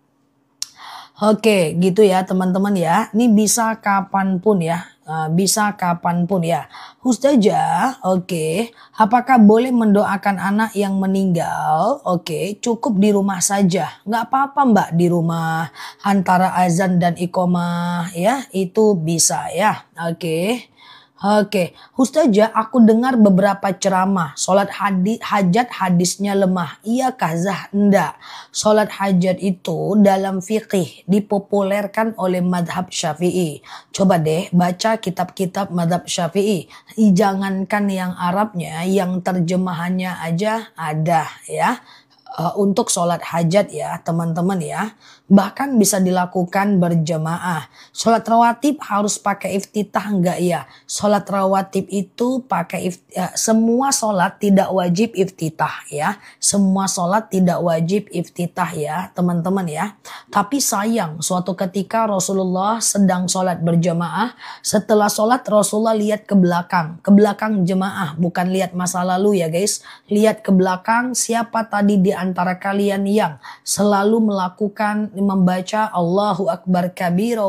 Oke, gitu ya teman-teman ya. Ini bisa kapanpun ya. Bisa kapanpun ya. Ustazah, oke. Apakah boleh mendoakan anak yang meninggal? Oke, cukup di rumah saja. Nggak apa-apa mbak di rumah. Antara azan dan iqomah ya. Itu bisa ya. Oke. Oke, Ustazah, aku dengar beberapa ceramah. Sholat hajat hadisnya lemah. Iya kah Zah? Enggak. Sholat hajat itu dalam fikih dipopulerkan oleh madhab syafi'i. Coba deh baca kitab-kitab madhab syafi'i. Jangankan yang Arabnya, yang terjemahannya aja ada ya. Untuk sholat hajat ya teman-teman ya. Bahkan bisa dilakukan berjemaah. Sholat rawatib harus pakai iftitah enggak ya? Sholat rawatib itu pakai semua sholat tidak wajib iftitah ya. Semua sholat tidak wajib iftitah ya teman-teman ya. Tapi sayang suatu ketika Rasulullah sedang sholat berjemaah. Setelah sholat Rasulullah lihat ke belakang. Ke belakang jemaah, bukan lihat masa lalu ya guys. Lihat ke belakang siapa tadi di antara kalian yang selalu membaca Allahu Akbar kabira